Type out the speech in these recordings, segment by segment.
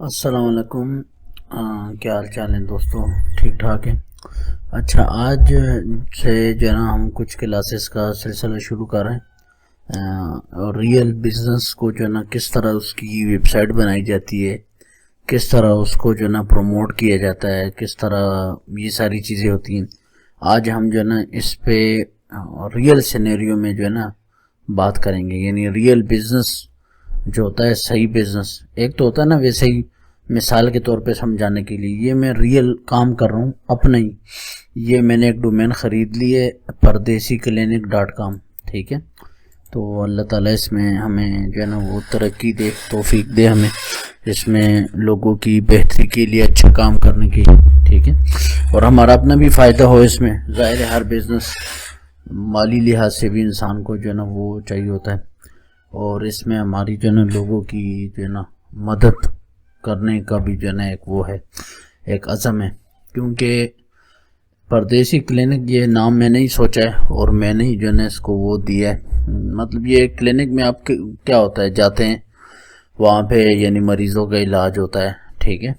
अस्सलाम वालेकुम। क्या हाल चाल है दोस्तों? ठीक ठाक है। अच्छा, आज से जो है ना हम कुछ क्लासेस का सिलसिला शुरू कर रहे हैं। और रियल बिजनेस को जो है ना किस तरह उसकी वेबसाइट बनाई जाती है, किस तरह उसको जो है ना प्रमोट किया जाता है, किस तरह ये सारी चीज़ें होती हैं। आज हम जो है ना इस पे रियल सिनेरियो में जो है ना बात करेंगे, यानी रियल बिजनेस जो होता है, सही बिजनेस। एक तो होता है ना वैसे ही मिसाल के तौर पे समझाने के लिए, ये मैं रियल काम कर रहा हूँ अपना ही। ये मैंने एक डोमेन ख़रीद ली है, pardesiklinik.com। ठीक है, तो अल्लाह ताला इसमें हमें जो है ना वो तरक्की दे, तौफीक दे हमें इसमें लोगों की बेहतरी के लिए अच्छा काम करने की। ठीक है, और हमारा अपना भी फ़ायदा हो इसमें। ज़ाहिर है हर बिज़नेस माली लिहाज से भी इंसान को जो है ना वो चाहिए होता है, और इसमें हमारी जो है ना लोगों की जो है ना मदद करने का भी जो है ना एक वो है, एक अज़म है। क्योंकि परदेसी क्लिनिक ये नाम मैंने ही सोचा है और मैंने ही जो है ना इसको वो दिया है। मतलब ये क्लिनिक में आप क्या होता है, जाते हैं वहाँ पे यानी मरीज़ों का इलाज होता है। ठीक है,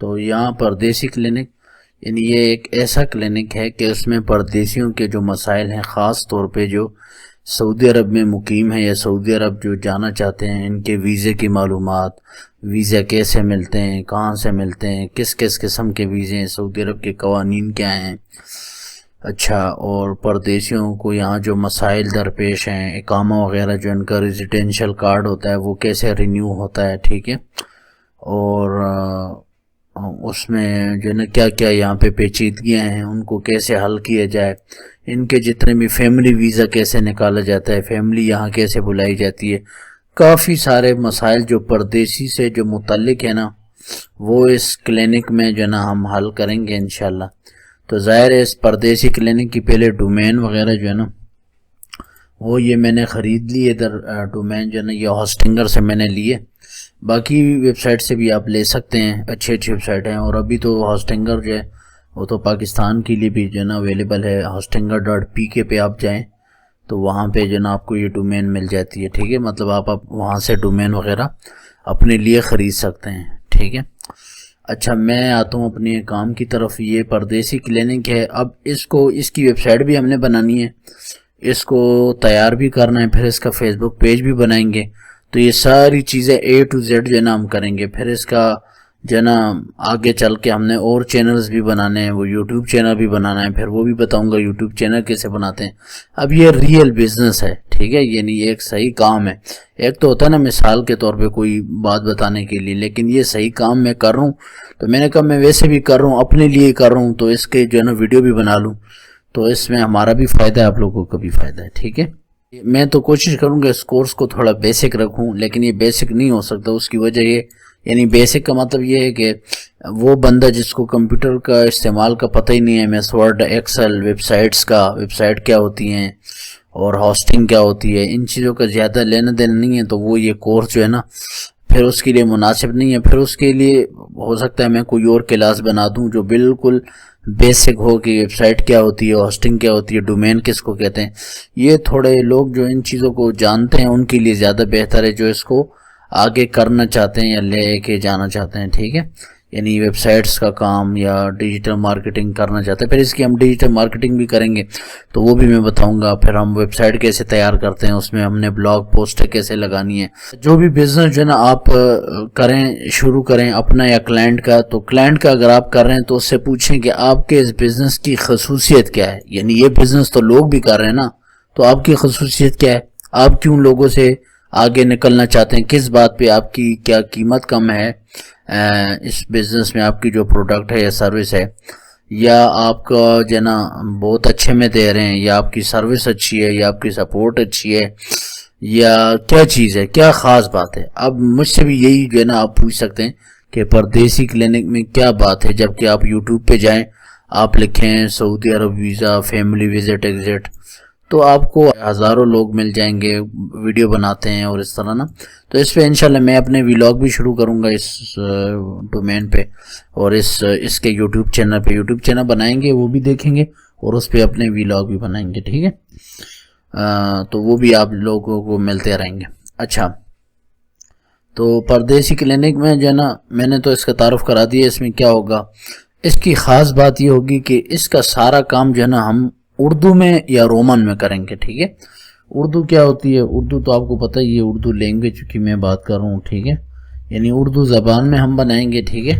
तो यहाँ परदेसी क्लिनिक यानी ये एक ऐसा क्लिनिक है कि उसमें परदेशियों के जो मसाइल हैं, ख़ास तौर पे जो सऊदी अरब में मुकीम है या सऊदी अरब जो जाना चाहते हैं, इनके वीज़े की मालूमात, वीज़ा कैसे मिलते हैं, कहाँ से मिलते हैं, किस किस किस्म के वीज़े हैं, सऊदी अरब के कवानीन क्या हैं। अच्छा, और परदेशियों को यहाँ जो मसाइल दरपेश हैं, इकामा वगैरह जो इनका रेजिडेंशियल कार्ड होता है वो कैसे रिन्यू होता है। ठीक है, और उसमें जो है ना क्या क्या यहाँ पे पेचीदगियाँ हैं उनको कैसे हल किया जाए, इनके जितने भी फैमिली वीज़ा कैसे निकाला जाता है, फैमिली यहाँ कैसे बुलाई जाती है, काफ़ी सारे मसाइल जो परदेसी से जो मुतल्लिक है ना वो इस क्लिनिक में जो है ना हम हल करेंगे इंशाल्लाह। तो ज़ाहिर है इस परदेसी क्लिनिक की पहले डोमेन वगैरह जो है ना वो ये मैंने ख़रीद ली। इधर डोमेन जो है ना ये हॉस्टिंगर से मैंने लिए, बाकी वेबसाइट से भी आप ले सकते हैं, अच्छी अच्छी वेबसाइट हैं। और अभी तो हॉस्टिंगर जो है वो तो पाकिस्तान के लिए भी जो है ना अवेलेबल है। hostingar.pk पे आप जाएं तो वहाँ पे जो है ना आपको ये डोमेन मिल जाती है। ठीक है, मतलब आप वहाँ से डोमेन वगैरह अपने लिए ख़रीद सकते हैं। ठीक है, अच्छा मैं आता हूँ अपने काम की तरफ। ये परदेसी क्लिनिक है। अब इसको, इसकी वेबसाइट भी हमने बनानी है, इसको तैयार भी करना है, फिर इसका फेसबुक पेज भी बनाएंगे। तो ये सारी चीज़ें A to Z जो है ना हम करेंगे। फिर इसका जो है ना आगे चल के हमने और चैनल्स भी बनाने हैं, वो यूट्यूब चैनल भी बनाना है, फिर वो भी बताऊंगा यूट्यूब चैनल कैसे बनाते हैं। अब ये रियल बिजनेस है। ठीक है, यानी ये एक सही काम है। एक तो होता है ना मिसाल के तौर पे कोई बात बताने के लिए, लेकिन ये सही काम मैं कर रहा हूँ। तो मैंने कहा मैं वैसे भी कर रहा हूँ, अपने लिए कर रहा हूँ, तो इसके जो है ना वीडियो भी बना लूँ, तो इसमें हमारा भी फ़ायदा है, आप लोगों का भी फ़ायदा है। ठीक है, मैं तो कोशिश करूंगा इस कोर्स को थोड़ा बेसिक रखूं, लेकिन ये बेसिक नहीं हो सकता। उसकी वजह ये, यानी बेसिक का मतलब ये है कि वो बंदा जिसको कंप्यूटर का इस्तेमाल का पता ही नहीं है, एमएस वर्ड, एक्सेल, वेबसाइट्स का, वेबसाइट क्या होती हैं और होस्टिंग क्या होती है, इन चीज़ों का ज़्यादा लेना देना नहीं है, तो वो ये कोर्स जो है ना फिर उसके लिए मुनासिब नहीं है। फिर उसके लिए हो सकता है मैं कोई और क्लास बना दूं जो बिल्कुल बेसिक हो कि वेबसाइट क्या होती है, होस्टिंग क्या होती है, डोमेन किसको कहते हैं। ये थोड़े लोग जो इन चीज़ों को जानते हैं उनके लिए ज़्यादा बेहतर है, जो इसको आगे करना चाहते हैं या ले के जाना चाहते हैं। ठीक है, यानी वेबसाइट्स का काम या डिजिटल मार्केटिंग करना चाहते हैं। फिर इसकी हम डिजिटल मार्केटिंग भी करेंगे, तो वो भी मैं बताऊंगा। फिर हम वेबसाइट कैसे तैयार करते हैं, उसमें हमने ब्लॉग पोस्ट कैसे लगानी है। जो भी बिजनेस जो है ना आप करें, शुरू करें अपना या क्लाइंट का, तो क्लाइंट का अगर आप कर रहे हैं तो उससे पूछें कि आपके इस बिज़नेस की खसूसियत क्या है। यानी ये बिज़नेस तो लोग भी कर रहे हैं ना, तो आपकी खसूसियत क्या है, आप क्यों लोगों से आगे निकलना चाहते हैं, किस बात पे आपकी क्या कीमत कम है इस बिज़नेस में, आपकी जो प्रोडक्ट है या सर्विस है, या आपका जो है ना बहुत अच्छे में दे रहे हैं, या आपकी सर्विस अच्छी है, या आपकी सपोर्ट अच्छी है, या क्या चीज़ है, क्या ख़ास बात है। अब मुझसे भी यही जो है ना आप पूछ सकते हैं कि परदेसी क्लिनिक में क्या बात है। जबकि आप यूट्यूब पे जाएं, आप लिखें सऊदी अरब वीज़ा, फैमिली विजिट, एग्जिट, तो आपको हज़ारों लोग मिल जाएंगे, वीडियो बनाते हैं और इस तरह ना। तो इस पे इंशाल्लाह मैं अपने व्लॉग भी शुरू करूँगा इस डोमेन पे, और इसके यूट्यूब चैनल बनाएंगे, वो भी देखेंगे, और उस पर अपने व्लॉग भी बनाएंगे। ठीक है, तो वो भी आप लोगों को मिलते रहेंगे। अच्छा, तो परदेसी क्लिनिक में जो है ना, मैंने तो इसका तारुफ करा दिया। इसमें क्या होगा, इसकी ख़ास बात ये होगी कि इसका सारा काम जो है ना हम उर्दू में या रोमन में करेंगे। ठीक है, उर्दू क्या होती है, उर्दू तो आपको पता ही है, उर्दू लैंग्वेज की मैं बात कर रहा हूँ। ठीक है, यानी उर्दू ज़बान में हम बनाएंगे। ठीक है,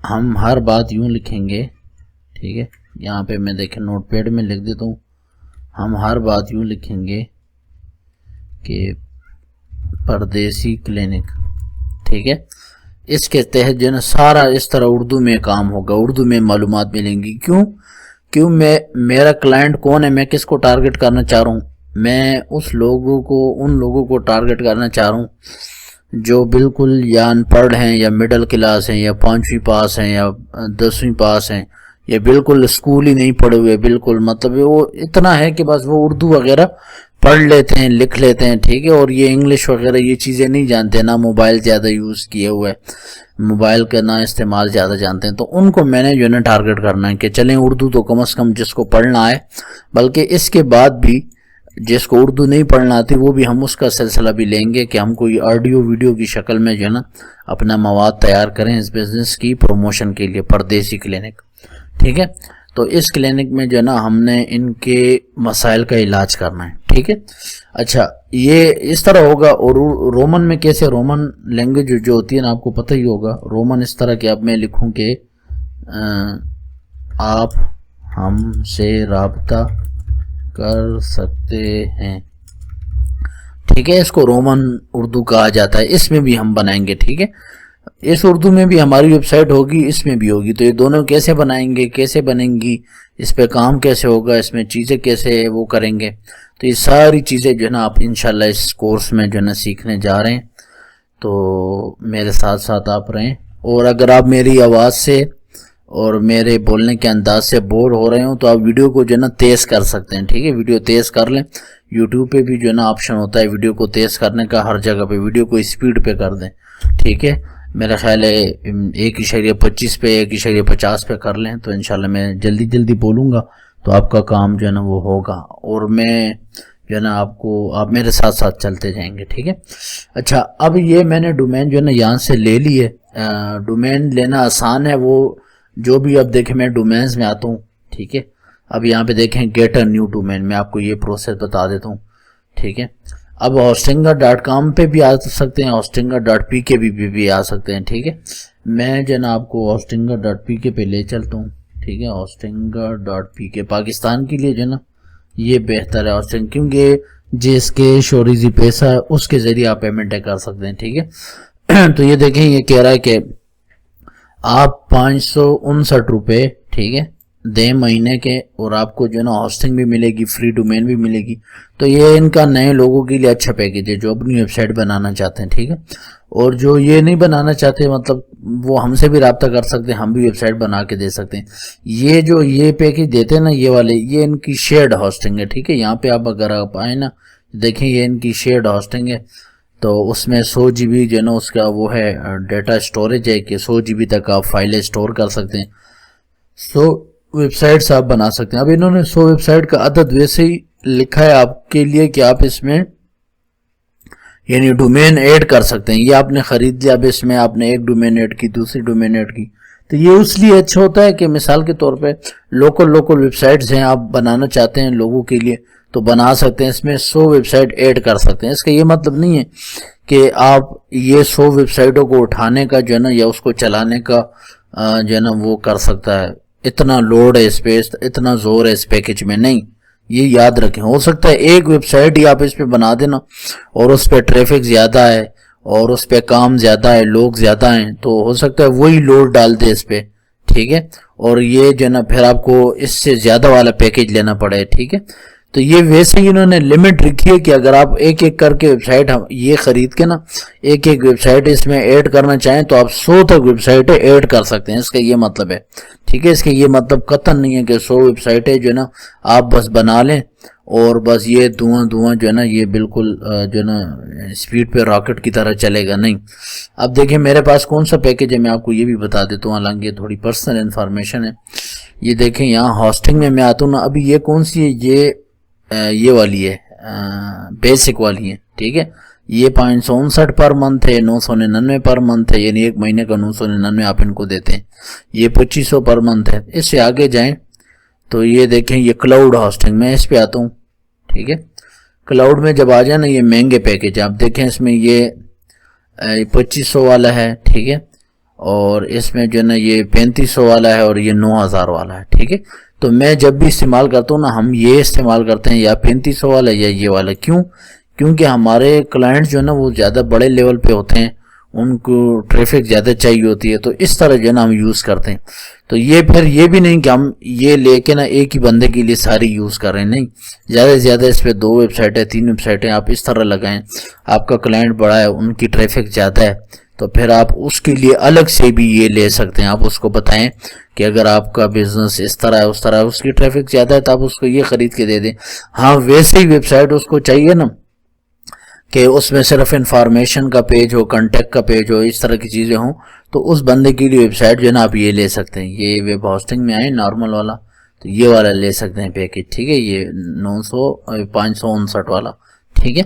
हम हर बात यूँ लिखेंगे। ठीक है, यहाँ पे मैं देखें नोटपैड में लिख देता हूँ। हम हर बात यूँ लिखेंगे कि परदेसी क्लिनिक। ठीक है, इसके तहत जो है ना सारा इस तरह उर्दू में काम होगा, उर्दू में मालूमात मिलेंगी। क्यों मेरा क्लाइंट कौन है, मैं किसको टारगेट करना चाह रहा हूँ, मैं उन लोगों को टारगेट करना चाह रहा हूँ जो बिल्कुल या अनपढ़ हैं या मिडिल क्लास हैं या 5वीं पास हैं या 10वीं पास हैं या बिल्कुल स्कूल ही नहीं पढ़े हुए, बिल्कुल मतलब वो इतना है कि बस वो उर्दू वगैरह पढ़ लेते हैं, लिख लेते हैं। ठीक है, और ये इंग्लिश वगैरह ये चीज़ें नहीं जानते, ना मोबाइल ज़्यादा यूज़ किए हुए, मोबाइल का ना इस्तेमाल ज़्यादा जानते हैं। तो उनको मैंने जो है ना टारगेट करना है कि चलें उर्दू तो कम से कम जिसको पढ़ना आए, बल्कि इसके बाद भी जिसको उर्दू नहीं पढ़ना आती वो भी हम उसका सिलसिला भी लेंगे कि हम कोई ऑडियो वीडियो की शक्ल में जो है ना अपना मवाद तैयार करें इस बिज़नेस की प्रमोशन के लिए, परदेसी क्लिनिक। ठीक है, तो इस क्लिनिक में जो है ना हमने इनके मसाइल का इलाज करना है। ठीक है, अच्छा ये इस तरह होगा। और रोमन में कैसे, रोमन लैंग्वेज जो होती है ना आपको पता ही होगा, रोमन इस तरह के अब मैं लिखूं कि आप हमसे राब्ता कर सकते हैं। ठीक है, इसको रोमन उर्दू कहा जाता है, इसमें भी हम बनाएंगे। ठीक है, इस उर्दू में भी हमारी वेबसाइट होगी, इसमें भी होगी। तो ये दोनों कैसे बनाएंगे, कैसे बनेंगी, इस पे काम कैसे होगा, इसमें चीज़ें कैसे वो करेंगे, तो ये सारी चीज़ें जो है ना आप इंशाल्लाह इस कोर्स में जो है ना सीखने जा रहे हैं। तो मेरे साथ साथ आप रहें। और अगर आप मेरी आवाज़ से और मेरे बोलने के अंदाज से बोर हो रहे हो तो आप वीडियो को जो है ना तेज़ कर सकते हैं। ठीक है, वीडियो तेज़ कर लें। यूट्यूब पे भी जो है ना ऑप्शन होता है वीडियो को तेज़ करने का, हर जगह पे वीडियो को स्पीड पे कर दें। ठीक है, मेरा ख्याल है 1.25 पे 1.50 पे कर लें तो इंशाल्लाह मैं जल्दी बोलूँगा तो आपका काम जो है ना वो होगा। और मैं जो है ना आप मेरे साथ साथ चलते जाएंगे। ठीक है, अच्छा अब ये मैंने डोमेन जो है ना यहाँ से ले ली है। डोमेन लेना आसान है, वो जो भी अब देखें मैं डोमेन्स में आता हूँ। ठीक है, अब यहाँ पे देखें गेट अ न्यू डोमेन, मैं आपको ये प्रोसेस बता देता हूँ। ठीक है, अब hostinger.com पे भी आ सकते हैं, hostinger.pk भी आ सकते हैं। ठीक है, मैं जो है ना आपको hostinger.pk पे ले चलता हूँ। ठीक है, hostinger.pk पाकिस्तान के लिए जो है ना ये बेहतर है होस्टिंग, क्योंकि जिसके शोरीजी पैसा है उसके ज़रिए आप पेमेंट कर सकते हैं। ठीक है, तो ये देखें ये कह रहा है कि आप 559 रुपये ठीक है दें महीने के, और आपको जो है ना होस्टिंग भी मिलेगी, फ्री डोमेन भी मिलेगी। तो ये इनका नए लोगों के लिए अच्छा पैकेज है जो अपनी वेबसाइट बनाना चाहते हैं। ठीक है, और जो ये नहीं बनाना चाहते मतलब वो हमसे भी रब्ता कर सकते हैं, हम भी वेबसाइट बना के दे सकते हैं। ये जो ये पैकेज देते हैं ना ये वाले, ये इनकी शेयर्ड होस्टिंग है। ठीक है, यहाँ पे आप अगर आप आए ना देखें ये इनकी शेयर्ड होस्टिंग है। तो उसमें 100 GB जो है ना उसका वो है डेटा स्टोरेज है कि 100 GB तक आप फाइलें स्टोर कर सकते हैं। 100 वेबसाइट्स आप बना सकते हैं। अब इन्होंने 100 वेबसाइट का अदद वैसे ही लिखा है आपके लिए कि आप इसमें यानी डोमेन ऐड कर सकते हैं। ये आपने खरीद लिया, अब इसमें आपने एक डोमेन ऐड की, दूसरी डोमेन ऐड की, तो ये उसलिए अच्छा होता है कि मिसाल के तौर पे लोकल वेबसाइट्स हैं, आप बनाना चाहते हैं लोगों के लिए तो बना सकते हैं, इसमें 100 वेबसाइट ऐड कर सकते हैं। इसका ये मतलब नहीं है कि आप ये 100 वेबसाइटों को उठाने का जो है ना या उसको चलाने का जो है ना वो कर सकता है, इतना लोड है स्पेस, इतना जोर है इस पैकेज में, नहीं। ये याद रखें, हो सकता है एक वेबसाइट ही आप इस पे बना देना और उस पर ट्रैफिक ज़्यादा है और उस पर काम ज़्यादा है, लोग ज़्यादा हैं, तो हो सकता है वही लोड डाल दे इस पर। ठीक है, और ये जो है ना फिर आपको इससे ज़्यादा वाला पैकेज लेना पड़े। ठीक है, तो ये वैसे ही इन्होंने लिमिट रखी है कि अगर आप एक एक करके वेबसाइट हम ये खरीद के ना एक एक वेबसाइट इसमें ऐड करना चाहें तो आप 100 तक वेबसाइटें ऐड कर सकते हैं। इसका ये मतलब है। ठीक है, इसका ये मतलब कतई नहीं है कि 100 वेबसाइटें जो है ना आप बस बना लें और बस ये धुआं जो है ना ये बिल्कुल जो है ना स्पीड पे रॉकेट की तरह चलेगा, नहीं। अब देखिए मेरे पास कौन सा पैकेज है, मैं आपको ये भी बता देता हूँ, हालांकि ये थोड़ी पर्सनल इन्फॉर्मेशन है। ये देखें यहाँ होस्टिंग में मैं आता हूँ ना, अभी ये कौन सी है, ये वाली है, बेसिक वाली है। ठीक है, ये 559 पर मंथ है, 999 पर मंथ है, यानी एक महीने का 999 आप इनको देते हैं। ये 2500 पर मंथ है। इससे आगे जाएं तो ये देखें, ये क्लाउड होस्टिंग, मैं इस पे आता हूँ, ठीक है। क्लाउड में जब आ जाए ना, ये महंगे पैकेज आप देखें, इसमें ये 2500 वाला है, ठीक है, और इसमें जो है ना ये 3500 वाला है, और ये 9000 वाला है, ठीक है। तो मैं जब भी इस्तेमाल करता हूँ ना, हम ये इस्तेमाल करते हैं या 3500 वाला या ये वाला। क्यों? क्योंकि हमारे क्लाइंट जो है ना वो ज़्यादा बड़े लेवल पे होते हैं, उनको ट्रैफिक ज़्यादा चाहिए होती है, तो इस तरह जो है ना हम यूज़ करते हैं। तो ये फिर ये भी नहीं कि हम ये लेके ना एक ही बंदे के लिए सारी यूज़ कर रहे हैं, नहीं, ज़्यादा से ज़्यादा इस पर 2 वेबसाइट है, 3 वेबसाइट है, आप इस तरह लगाएं। आपका क्लाइंट बड़ा है, उनकी ट्रैफिक ज़्यादा है, तो फिर आप उसके लिए अलग से भी ये ले सकते हैं। आप उसको बताएं कि अगर आपका बिजनेस इस तरह है, उस तरह है, उसकी ट्रैफिक ज़्यादा है, तो आप उसको ये खरीद के दे दें। हाँ, वैसे ही वेबसाइट उसको चाहिए ना कि उसमें सिर्फ इंफॉर्मेशन का पेज हो, कांटेक्ट का पेज हो, इस तरह की चीज़ें हों, तो उस बंदे के लिए वेबसाइट जो है ना आप ये ले सकते हैं। ये वेब होस्टिंग में आए नॉर्मल वाला, तो ये वाला ले सकते हैं पैकेज, ठीक है, ये 559 वाला, ठीक है।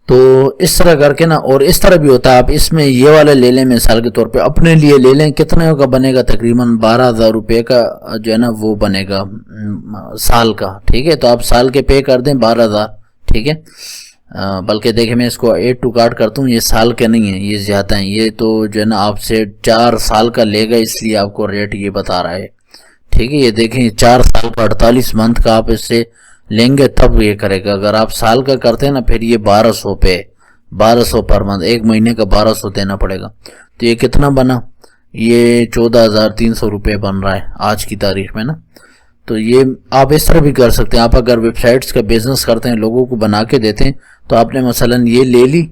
तो इस तरह करके ना, और इस तरह भी होता है, आप इसमें ये वाला ले लें, मिसाल के तौर पे अपने लिए ले लें, कितने का बनेगा, तकरीबन 12,000 रुपये का जो है ना वो बनेगा साल का, ठीक है। तो आप साल के पे कर दें 12,000, ठीक है। बल्कि देखिए मैं इसको 8 टू कार्ड करता हूँ, ये साल के नहीं है, ये ज़्यादा है, ये तो जो है ना आपसे 4 साल का लेगा, इसलिए आपको रेट ये बता रहा है, ठीक है। ये देखें 4 साल का 48 मंथ का आप इससे लेंगे तब ये करेगा। अगर आप साल का करते हैं ना, फिर ये 1200 पे, 1200 पर मंथ, एक महीने का 1200 देना पड़ेगा। तो ये कितना बना, ये 14,300 रुपये बन रहा है आज की तारीख में ना। तो ये आप इस तरह भी कर सकते हैं। आप अगर वेबसाइट्स का बिजनेस करते हैं, लोगों को बना के देते हैं, तो आपने मसलन ये ले ली,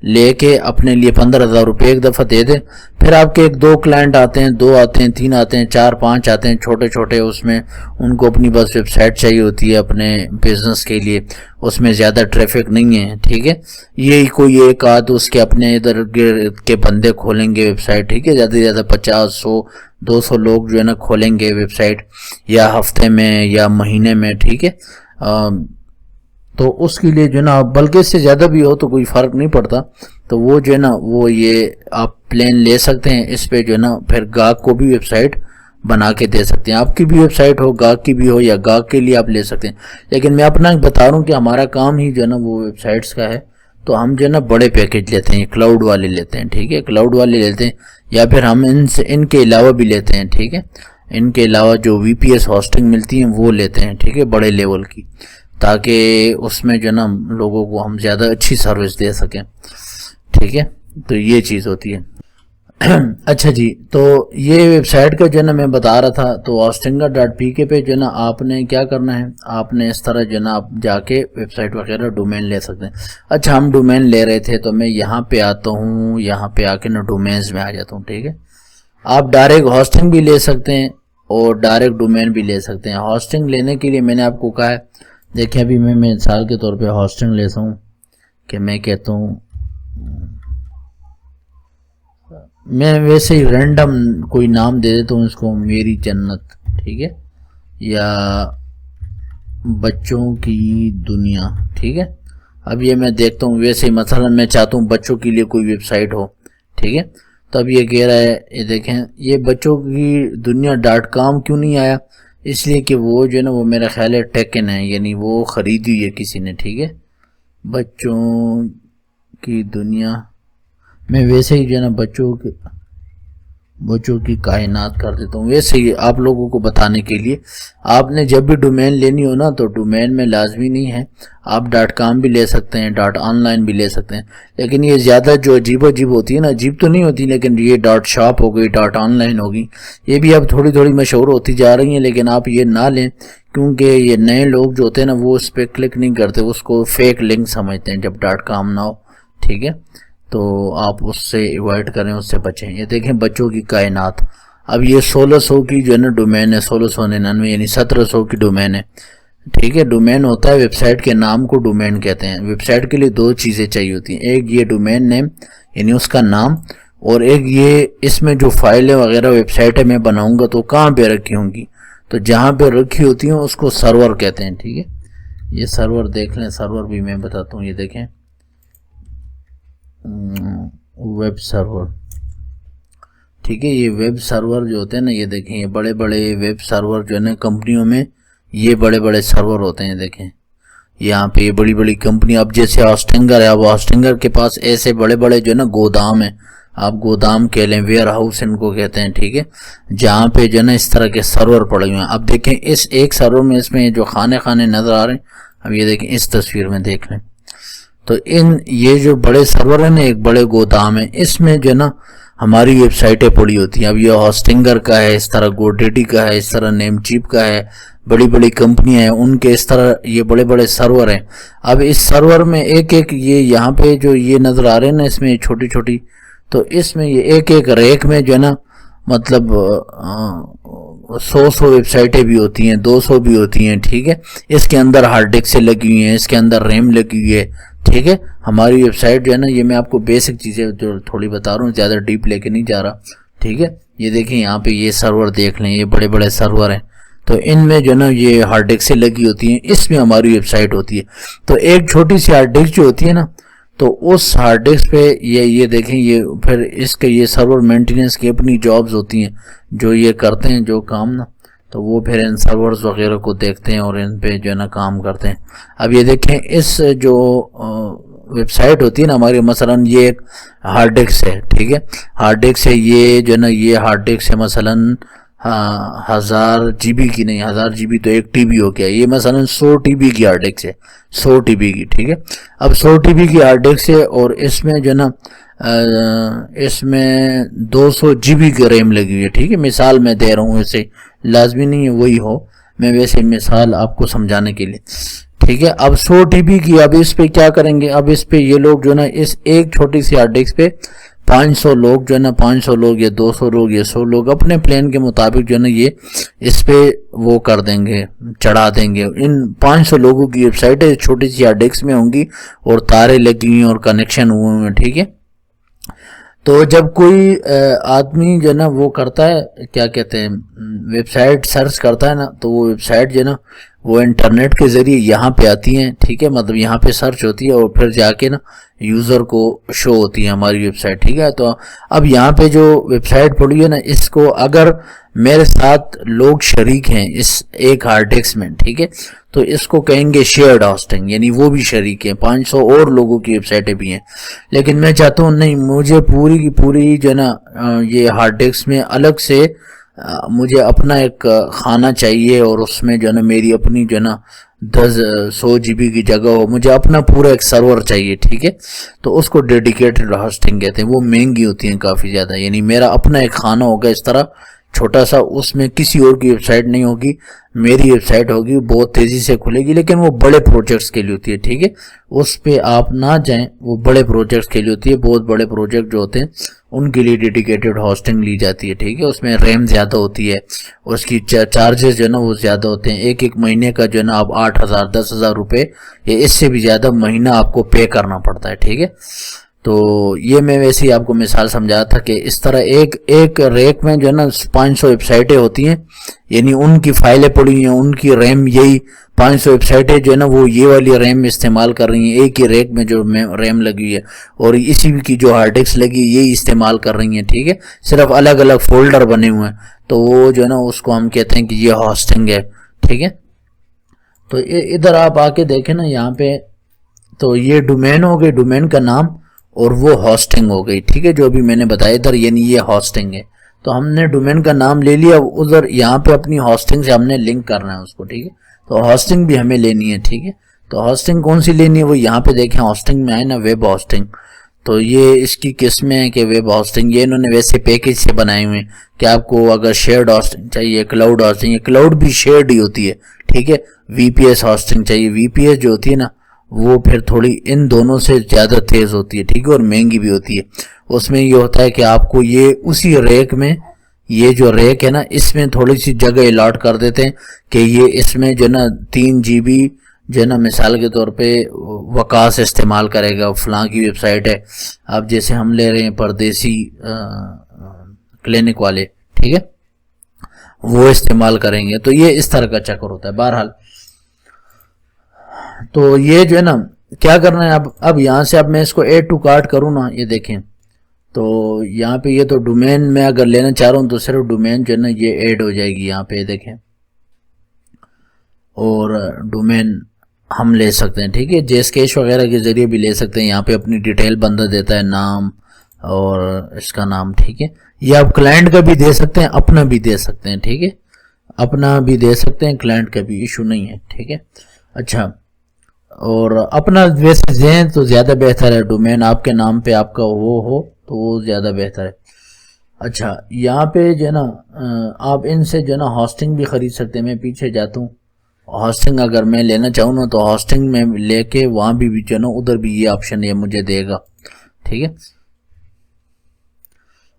लेके अपने लिए 15,000 रुपये एक दफ़ा दे दें, फिर आपके 1-2 क्लाइंट आते हैं, 2 आते हैं, 3 आते हैं, 4-5 आते हैं, छोटे छोटे, उसमें उनको अपनी बस वेबसाइट चाहिए होती है अपने बिजनेस के लिए, उसमें ज़्यादा ट्रैफिक नहीं है, ठीक है। ये कोई एक आध उसके अपने इधर के बंदे खोलेंगे वेबसाइट, ठीक है, ज़्यादा से ज़्यादा 50, 100, 200 लोग जो है ना खोलेंगे वेबसाइट, या हफ्ते में या महीने में, ठीक है। तो उसके लिए जो है ना, बल्कि इससे ज़्यादा भी हो तो कोई फ़र्क नहीं पड़ता, तो वो जो है ना वो ये आप प्लान ले सकते हैं। इस पे जो है ना फिर गाहक को भी वेबसाइट बना के दे सकते हैं, आपकी भी वेबसाइट हो, गाहक की भी हो, या गाहक के लिए आप ले सकते हैं। लेकिन मैं अपना बता रहा हूँ कि हमारा काम ही जो है ना वो वेबसाइट्स का है, तो हम जो है ना बड़े पैकेज लेते हैं, क्लाउड वाले लेते हैं, ठीक है, क्लाउड वाले लेते हैं, या फिर हम इनके अलावा भी लेते हैं, ठीक है। इनके अलावा जो VPS होस्टिंग मिलती है वो लेते हैं, ठीक है, बड़े लेवल की, ताकि उसमें जो ना लोगों को हम ज़्यादा अच्छी सर्विस दे सकें, ठीक है। तो ये चीज़ होती है। अच्छा जी, तो ये वेबसाइट का जो ना मैं बता रहा था, तो hostinger.pk पे जो ना आपने क्या करना है, आपने इस तरह जो ना आप जाके वेबसाइट वगैरह डोमेन ले सकते हैं। अच्छा, हम डोमेन ले रहे थे, तो मैं यहाँ पे आता हूँ, यहाँ पे आके ना डोमेन्स में आ जाता हूँ, ठीक है। आप डायरेक्ट होस्टिंग भी ले सकते हैं और डायरेक्ट डोमेन भी ले सकते हैं। होस्टिंग लेने के लिए मैंने आपको कहा है, देखिए अभी मैं मिसाल के तौर पे होस्टिंग लेता हूँ कि मैं कहता हूँ, मैं वैसे ही रैंडम कोई नाम दे देता हूँ इसको, मेरी जन्नत, ठीक है, या बच्चों की दुनिया, ठीक है। अब ये मैं देखता हूँ, वैसे ही मसलन मैं चाहता हूँ बच्चों के लिए कोई वेबसाइट हो, ठीक है। तब ये कह रहा है, ये देखें, ये बच्चों की दुनिया .com क्यों नहीं आया, इसलिए कि वो जो है ना वो मेरा ख्याल है टेकन है, यानी वो ख़रीदी हुई है किसी ने, ठीक है। बच्चों की दुनिया, मैं वैसे ही जो है ना बच्चों की कायनात कर देता हूँ। वैसे ही आप लोगों को बताने के लिए, आपने जब भी डोमेन लेनी हो ना, तो डोमेन में लाजमी नहीं है, आप .com भी ले सकते हैं, .online भी ले सकते हैं, लेकिन ये ज़्यादा जो अजीब होती है ना, अजीब तो नहीं होती, लेकिन ये .shop हो गई, .online होगी, ये भी अब थोड़ी थोड़ी मशहूर होती जा रही हैं, लेकिन आप ये ना लें, क्योंकि ये नए लोग जो होते हैं ना वो उस पर क्लिक नहीं करते, उसको फेक लिंक समझते हैं जब .com ना हो, ठीक है। तो आप उससे अवॉइड करें, उससे बचें। ये देखें बच्चों की कायनात, अब ये 1600 की जो है ना डोमेन है, 1699 यानी 1700 की डोमेन है, ठीक है। डोमेन होता है वेबसाइट के नाम को डोमेन कहते हैं। वेबसाइट के लिए 2 चीज़ें चाहिए होती हैं, एक ये डोमेन नेम यानी उसका नाम, और एक ये इसमें जो फाइलें वगैरह वेबसाइट है मैं बनाऊंगा तो कहाँ पे रखी होंगी, तो जहाँ पे रखी होती हैं उसको सर्वर कहते हैं, ठीक है। ये सर्वर देख लें, सर्वर भी मैं बताता हूँ, ये देखें, वेब सर्वर, ठीक है। ये वेब सर्वर जो होते हैं ना, ये देखें, ये बड़े बड़े वेब सर्वर जो है ना कंपनियों में, ये बड़े बड़े सर्वर होते हैं। देखें यहाँ पे ये बड़ी बड़ी कंपनी, अब जैसे हॉस्टिंगर है, अब हॉस्टिंगर के पास ऐसे बड़े बड़े जो है ना गोदाम है, आप गोदाम कह लें, वेयर हाउस इनको कहते हैं, ठीक है, जहाँ पे जो है ना इस तरह के सर्वर पड़े हुए हैं। अब देखें इस एक सर्वर में इसमें जो खाने खाने नजर आ रहे हैं, अब ये देखें इस तस्वीर में देख लें, तो ये जो बड़े सर्वर है ना, एक बड़े गोदाम है, इसमें जो है ना हमारी वेबसाइटें पड़ी होती हैं। अब ये हॉस्टिंगर का है, इस तरह गोडेडी का है, इस तरह नेमचीप का है, बड़ी बड़ी कंपनियां हैं उनके इस तरह ये बड़े बड़े सर्वर हैं। अब इस सर्वर में एक एक ये यहाँ पे जो ये नजर आ रहे हैं ना, इसमें छोटी छोटी, तो इसमें ये एक एक रैक में जो है ना, मतलब 100 वेबसाइटें भी होती हैं, 200 भी होती हैं, ठीक है। इसके अंदर हार्ड डिस्क से लगी हुई है, इसके अंदर रैम लगी हुई है, ठीक है। हमारी वेबसाइट जो है ना, ये मैं आपको बेसिक चीज़ें जो थोड़ी बता रहा हूँ, ज़्यादा डीप लेके नहीं जा रहा, ठीक है। ये देखिए यहाँ पे ये सर्वर देख लें, ये बड़े बड़े सर्वर हैं, तो इनमें जो ना ये हार्ड डिस्क से लगी होती हैं, इसमें हमारी वेबसाइट होती है। तो एक छोटी सी हार्ड डिस्क जो होती है ना, तो उस हार्ड डिस्क पे ये देखें, ये फिर इसके ये सर्वर मेंटेनेंस की अपनी जॉब्स होती हैं, जो ये करते हैं जो काम ना, तो वो फिर इन सर्वर्स वगैरह को देखते हैं और इन पे जो है ना काम करते हैं। अब ये देखें इस जो वेबसाइट होती है ना हमारी, मसलन ये एक हार्ड डिस्क है, ठीक है, हार्ड डिस्क है, ये जो है ना ये हार्ड डिस्क है मसलन 1000 GB की, नहीं 1000 GB तो 1 TB हो गया, ये मसलन 100 TB की हार्ड डिस्क है, 100 TB की, ठीक है। अब 100 TB की हार्ड डिस्क है और इसमें जो ना इसमें 200 GB की रैम लगी हुई है, ठीक है। मिसाल मैं दे रहा हूँ, इसे लाजमी नहीं है वही हो, मैं वैसे मिसाल आपको समझाने के लिए, ठीक है। अब 100 TB की, अब इस पे क्या करेंगे, अब इस पे ये लोग जो ना इस एक छोटी सी हार्ड डिस्क पे 500 लोग जो है ना, 500 लोग या 200 लोग या 100 लोग अपने प्लान के मुताबिक जो है ना ये इस पे वो कर देंगे, चढ़ा देंगे। इन 500 लोगों की वेबसाइटें छोटी सी हार्ड डिस्क में होंगी और तारे लगी हुई और कनेक्शन हुए हैं, ठीक है। तो जब कोई आदमी जो है ना वो करता है, क्या कहते हैं, वेबसाइट सर्च करता है ना, तो वो वेबसाइट जो है ना वो इंटरनेट के जरिए यहाँ पे आती हैं, ठीक है, मतलब यहाँ पे सर्च होती है और फिर जाके ना यूज़र को शो होती है हमारी वेबसाइट, ठीक है। तो अब यहाँ पे जो वेबसाइट पड़ी है ना, इसको अगर मेरे साथ लोग शरीक हैं इस एक हार्ड डिस्क में, ठीक है, तो इसको कहेंगे शेयर्ड होस्टिंग, यानी वो भी शरीक हैं, 500 और लोगों की वेबसाइटें भी हैं। लेकिन मैं चाहता हूँ नहीं, मुझे पूरी की पूरी जो है ना ये हार्ड डिस्क में अलग से मुझे अपना एक खाना चाहिए और उसमें जो है ना मेरी अपनी जो है ना 100 GB की जगह हो, मुझे अपना पूरा एक सर्वर चाहिए, ठीक है। तो उसको डेडिकेटेड होस्टिंग कहते हैं, वो महंगी होती हैं काफ़ी ज़्यादा, यानी मेरा अपना एक खाना होगा इस तरह छोटा सा, उसमें किसी और की वेबसाइट नहीं होगी, मेरी वेबसाइट होगी, बहुत तेज़ी से खुलेगी, लेकिन वो बड़े प्रोजेक्ट्स के लिए होती है, ठीक है। उस पे आप ना जाएं, वो बड़े प्रोजेक्ट्स के लिए होती है, बहुत बड़े प्रोजेक्ट जो होते हैं उनके लिए डेडिकेटेड होस्टिंग ली जाती है, ठीक है। उसमें रैम ज़्यादा होती है, उसकी चार्जेस जो है ना वो ज़्यादा होते हैं, एक महीने का जो है ना आप 8000 10,000 रुपये या इससे भी ज़्यादा महीना आपको पे करना पड़ता है, ठीक है। तो ये मैं वैसे ही आपको मिसाल समझा था कि इस तरह एक रैक में जो है ना 500 वेबसाइटें होती हैं, यानी उनकी फाइलें पड़ी हैं, उनकी रैम, यही 500 वेबसाइटें जो है ना वो ये वाली रैम इस्तेमाल कर रही हैं, एक ही रैक में जो रैम लगी हुई है, और इसी की जो हार्ड डिस्क लगी है यही इस्तेमाल कर रही हैं, ठीक है। सिर्फ अलग अलग फोल्डर बने हुए हैं, तो वो जो है ना उसको हम कहते हैं कि ये होस्टिंग है, ठीक है। तो इधर आप आके देखें ना यहाँ पे, तो ये डोमेन हो गई, डोमेन का नाम, और वो होस्टिंग हो गई, ठीक है, जो अभी मैंने बताया इधर, यानी ये होस्टिंग है। तो हमने डोमेन का नाम ले लिया, उधर यहाँ पे अपनी होस्टिंग से हमने लिंक करना है उसको, ठीक है। तो होस्टिंग भी हमें लेनी है, ठीक है। तो होस्टिंग कौन सी लेनी है, वो यहाँ पे देखें, होस्टिंग में आए ना वेब होस्टिंग, तो ये इसकी किस्में हैं कि वेब होस्टिंग, ये इन्होंने वैसे पैकेज से बनाए हुए हैं कि आपको अगर शेयर्ड होस्टिंग चाहिए, क्लाउड होस्टिंग, क्लाउड भी शेयर्ड ही होती है, ठीक है। VPS होस्टिंग चाहिए, VPS जो होती है ना वो फिर थोड़ी इन दोनों से ज़्यादा तेज़ होती है, ठीक है, और महंगी भी होती है। उसमें ये होता है कि आपको ये उसी रैक में, ये जो रैक है ना इसमें थोड़ी सी जगह अलॉट कर देते हैं कि ये इसमें जो ना 3 GB जो है ना मिसाल के तौर पे वकास इस्तेमाल करेगा, फलां की वेबसाइट है, अब जैसे हम ले रहे हैं परदेसी क्लिनिक वाले, ठीक है, वो इस्तेमाल करेंगे। तो ये इस तरह का चक्कर होता है। बहरहाल तो ये जो है ना क्या करना है अब यहाँ से अब मैं इसको ऐड टू कार्ट करूँ ना, ये देखें तो यहाँ पे ये तो डोमेन में अगर लेना चाह रहा हूँ तो सिर्फ डोमेन जो है ना ये ऐड हो जाएगी यहाँ पे देखें, और डोमेन हम ले सकते हैं, ठीक है। जेस्केश वगैरह के जरिए भी ले सकते हैं। यहाँ पे अपनी डिटेल बंदा देता है, नाम और इसका नाम, ठीक है। ये आप क्लाइंट का भी दे सकते हैं, अपना भी दे सकते हैं, ठीक है। अपना भी दे सकते हैं, क्लाइंट का भी, इशू नहीं है, ठीक है। अच्छा, और अपना वैसे दें तो ज़्यादा बेहतर है, डोमेन आपके नाम पे आपका वो हो तो वो ज़्यादा बेहतर है। अच्छा, यहाँ पे जो है ना आप इनसे जो है ना हॉस्टिंग भी ख़रीद सकते हैं। मैं पीछे जाता हूँ, हॉस्टिंग अगर मैं लेना चाहूँ ना तो हॉस्टिंग में लेके वहाँ भी जो है ना उधर भी ये ऑप्शन ये मुझे देगा, ठीक है।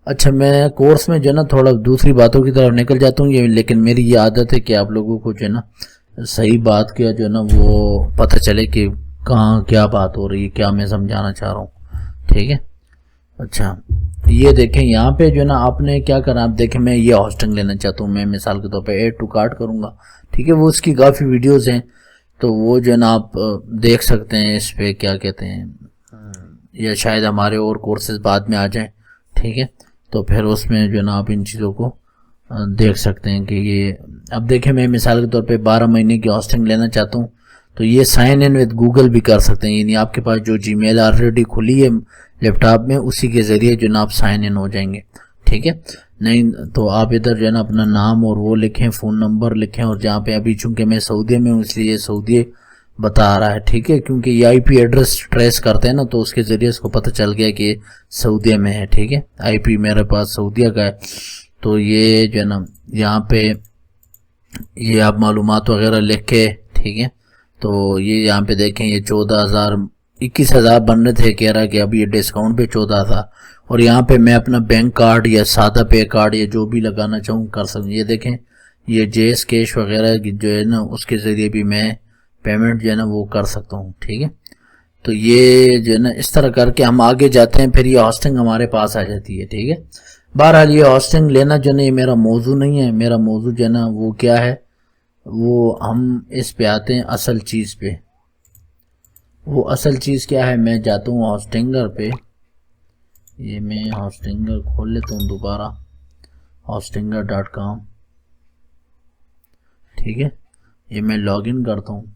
अच्छा, मैं कोर्स में जो है ना थोड़ा दूसरी बातों की तरफ निकल जाता हूँ, ये लेकिन मेरी ये आदत है कि आप लोगों को जो है ना सही बात क्या जो है ना वो पता चले कि कहाँ क्या बात हो रही है, क्या मैं समझाना चाह रहा हूँ, ठीक है। अच्छा, ये देखें यहाँ पे जो है ना आपने क्या करना, आप देखें मैं ये हॉस्टिंग लेना चाहता हूँ, मैं मिसाल के तौर पे ऐड टू कार्ट करूँगा, ठीक है। वो उसकी काफ़ी वीडियोस हैं तो वो जो है ना आप देख सकते हैं इस पे, क्या कहते हैं, या शायद हमारे और कोर्सेज बाद में आ जाएं, ठीक है। तो फिर उसमें जो है ना आप इन चीज़ों को देख सकते हैं कि ये, अब देखें मैं मिसाल के तौर पे 12 महीने की हॉस्टिंग लेना चाहता हूँ तो ये साइन इन विद गूगल भी कर सकते हैं, यानी आपके पास जो जीमेल ऑलरेडी खुली है लैपटॉप में उसी के ज़रिए जो है ना आप साइन इन हो जाएंगे, ठीक है। नहीं तो आप इधर जो है ना अपना नाम और वो लिखें, फ़ोन नंबर लिखें, और जहाँ पे अभी चूंकि मैं सऊदी में हूँ इसलिए सऊदी बता रहा है, ठीक है, क्योंकि ये आईपी एड्रेस ट्रेस करते हैं ना तो उसके ज़रिए इसको पता चल गया कि सऊदी में है, ठीक है। आईपी मेरे पास सऊदी का है तो ये जो है ना यहाँ पे ये आप मालूमात वगैरह लिख के, ठीक है। तो ये यहाँ पे देखें ये 21,000 बन रहे थे, कह रहा कि अभी ये डिस्काउंट पे 14 था, और यहाँ पे मैं अपना बैंक कार्ड या सादा पे कार्ड या जो भी लगाना चाहूँ कर सकूँ। ये देखें ये जेस कैश वगैरह जो है ना उसके ज़रिए भी मैं पेमेंट जो है ना वो कर सकता हूँ, ठीक है। तो ये जो है ना इस तरह करके हम आगे जाते हैं, फिर ये हॉस्टिंग हमारे पास आ जाती है, ठीक है। बहरहाल ये हॉस्टिंग लेना जो है ना ये मेरा मौजू नहीं है, मेरा मौजू जो है ना वो क्या है, वो हम इस पे आते हैं असल चीज़ पे। वो असल चीज़ क्या है, मैं जाता हूँ हॉस्टिंगर पे, ये मैं हॉस्टिंगर खोल लेता हूँ दोबारा, hostinger.com, ठीक है। ये मैं लॉगिन करता हूँ।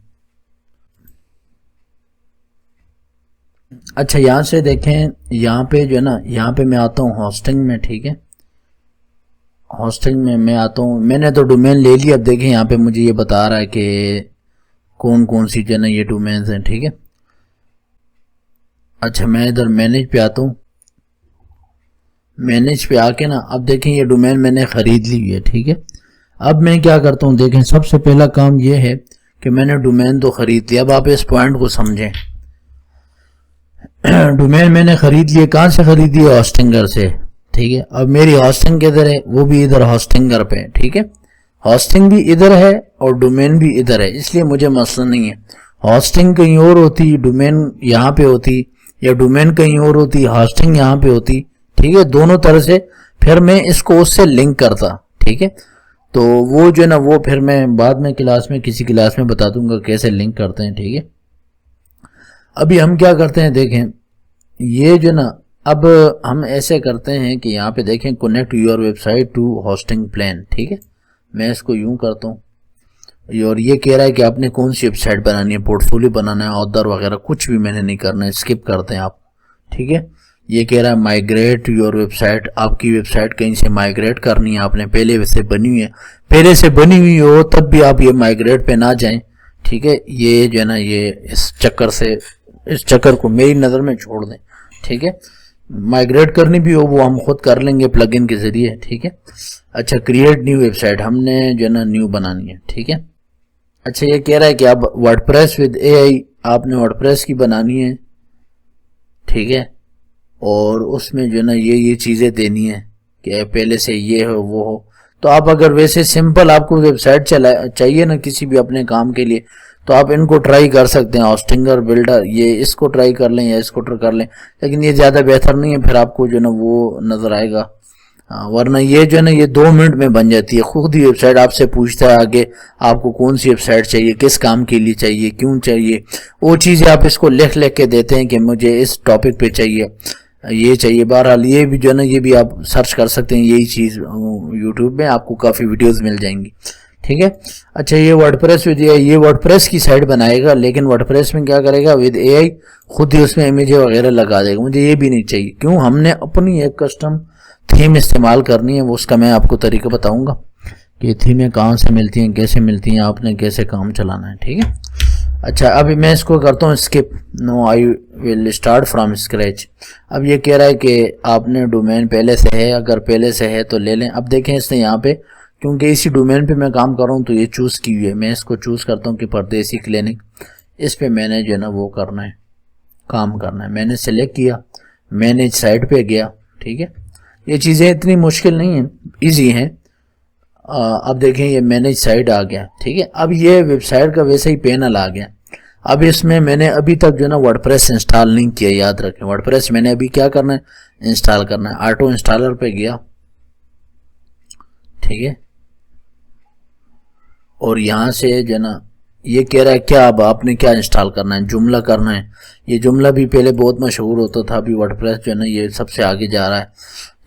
अच्छा, यहाँ से देखें, यहाँ पे जो है ना यहाँ पे मैं आता हूँ हॉस्टिंग में, ठीक है। हॉस्टिंग में मैं आता हूँ, मैंने तो डोमेन ले लिया। अब देखें यहाँ पे मुझे ये बता रहा है कि कौन कौन सी जो है ना ये डोमेन्स हैं, ठीक है। अच्छा, मैं इधर मैनेज पे आता हूँ। मैनेज पे आके ना अब देखें ये डोमेन मैंने ख़रीद ली हुई है, ठीक है। अब मैं क्या करता हूँ, देखें सबसे पहला काम ये है कि मैंने डोमेन तो ख़रीद लिया। अब आप इस पॉइंट को समझें, डोमेन मैंने ख़रीद लिए, कहाँ से ख़रीदी है, हॉस्टिंगर से, ठीक है। अब मेरी हॉस्टिंग किधर है, वो भी इधर हॉस्टिंगर पे, ठीक है। हॉस्टिंग भी इधर है और डोमेन भी इधर है, इसलिए मुझे मसला नहीं है। हॉस्टिंग कहीं और होती, डोमेन यहाँ पे होती, या डोमेन कहीं और होती, हॉस्टिंग यहाँ पे होती, ठीक है। दोनों तरह से फिर मैं इसको उससे लिंक करता, ठीक है। तो वो जो है ना वो फिर मैं बाद में क्लास में किसी क्लास में बता दूंगा कैसे लिंक करते हैं, ठीक है। अभी हम क्या करते हैं, देखें ये जो ना अब हम ऐसे करते हैं कि यहाँ पे देखें connect your website to hosting plan, ठीक है। मैं इसको यूं करता हूँ, और ये कह रहा है कि आपने कौन सी वेबसाइट बनानी है, पोर्टफोलियो बनाना है, ऑथर वगैरह कुछ भी मैंने नहीं करना है, स्किप करते हैं आप, ठीक है। ये कह रहा है माइग्रेट योर वेबसाइट, आपकी वेबसाइट कहीं से माइग्रेट करनी है, आपने पहले से बनी हुई है, पहले से बनी हुई हो तब भी आप ये माइग्रेट पे ना जाएं, ठीक है। ये जो है ना ये इस चक्कर को मेरी नज़र में छोड़ दें, ठीक है। माइग्रेट करनी भी हो वो हम खुद कर लेंगे प्लगइन के ज़रिए, ठीक है। अच्छा, क्रिएट न्यू वेबसाइट, हमने जो है ना न्यू बनानी है, ठीक है। अच्छा, ये कह रहा है कि अब वर्डप्रेस विद एआई, आपने वर्डप्रेस की बनानी है, ठीक है। और उसमें जो है ना ये चीज़ें देनी है कि पहले से ये हो वो हो। तो आप अगर वैसे सिंपल आपको वेबसाइट चाहिए ना किसी भी अपने काम के लिए, तो आप इनको ट्राई कर सकते हैं, हॉस्टिंगर बिल्डर, ये इसको ट्राई कर लें या इसको ट्राई कर लें, लेकिन ये ज़्यादा बेहतर नहीं है, फिर आपको जो है ना वो नज़र आएगा। वरना ये जो है ना ये 2 मिनट में बन जाती है। खुद ही वेबसाइट आपसे पूछता है आगे आपको कौन सी वेबसाइट चाहिए, किस काम के लिए चाहिए, क्यों चाहिए, वो चीज़ें आप इसको लिख लिख के देते हैं कि मुझे इस टॉपिक पे चाहिए, ये चाहिए। बहरहाल ये भी जो है ना ये भी आप सर्च कर सकते हैं, यही चीज़ यूट्यूब में आपको काफ़ी वीडियोज़ मिल जाएंगी, ठीक है। अच्छा, ये वर्डप्रेस विद एआई, ये वर्डप्रेस की साइट बनाएगा, लेकिन वर्डप्रेस में क्या करेगा, विद एआई खुद ही उसमें इमेज वगैरह लगा देगा। मुझे ये भी नहीं चाहिए। क्यों, हमने अपनी एक कस्टम थीम इस्तेमाल करनी है, वो उसका मैं आपको तरीका बताऊंगा कि थीमें कहाँ से मिलती हैं, कैसे मिलती हैं, आपने कैसे काम चलाना है, ठीक है। अच्छा, अभी मैं इसको करता हूँ skip, no I will start from scratch. अब ये कह रहा है कि आपने डोमेन पहले से है, अगर पहले से है तो ले लें। अब देखें इसने यहाँ पे, क्योंकि इसी डोमेन पे मैं काम कर रहा हूँ तो ये चूज़ की हुई है। मैं इसको चूज़ करता हूँ कि परदेसी क्लिनिक, इस पे मैंने जो है ना वो करना है, काम करना है। मैंने सेलेक्ट किया, मैनेज साइट पे गया, ठीक है। ये चीज़ें इतनी मुश्किल नहीं है, ईजी हैं। अब देखें ये मैनेज साइट आ गया, ठीक है। अब ये वेबसाइट का वैसे ही पैनल आ गया। अब इसमें मैंने अभी तक जो है ना वर्डप्रेस इंस्टॉल नहीं किया, याद रखें। वर्डप्रेस मैंने अभी क्या करना है, इंस्टॉल करना है। ऑटो इंस्टॉलर पे गया, ठीक है, और यहाँ से जो है ना ये कह रहा है क्या, अब आपने क्या इंस्टॉल करना है, जुमला करना है। ये जुमला भी पहले बहुत मशहूर होता था, अभी वर्डप्रेस जो है ना ये सबसे आगे जा रहा है,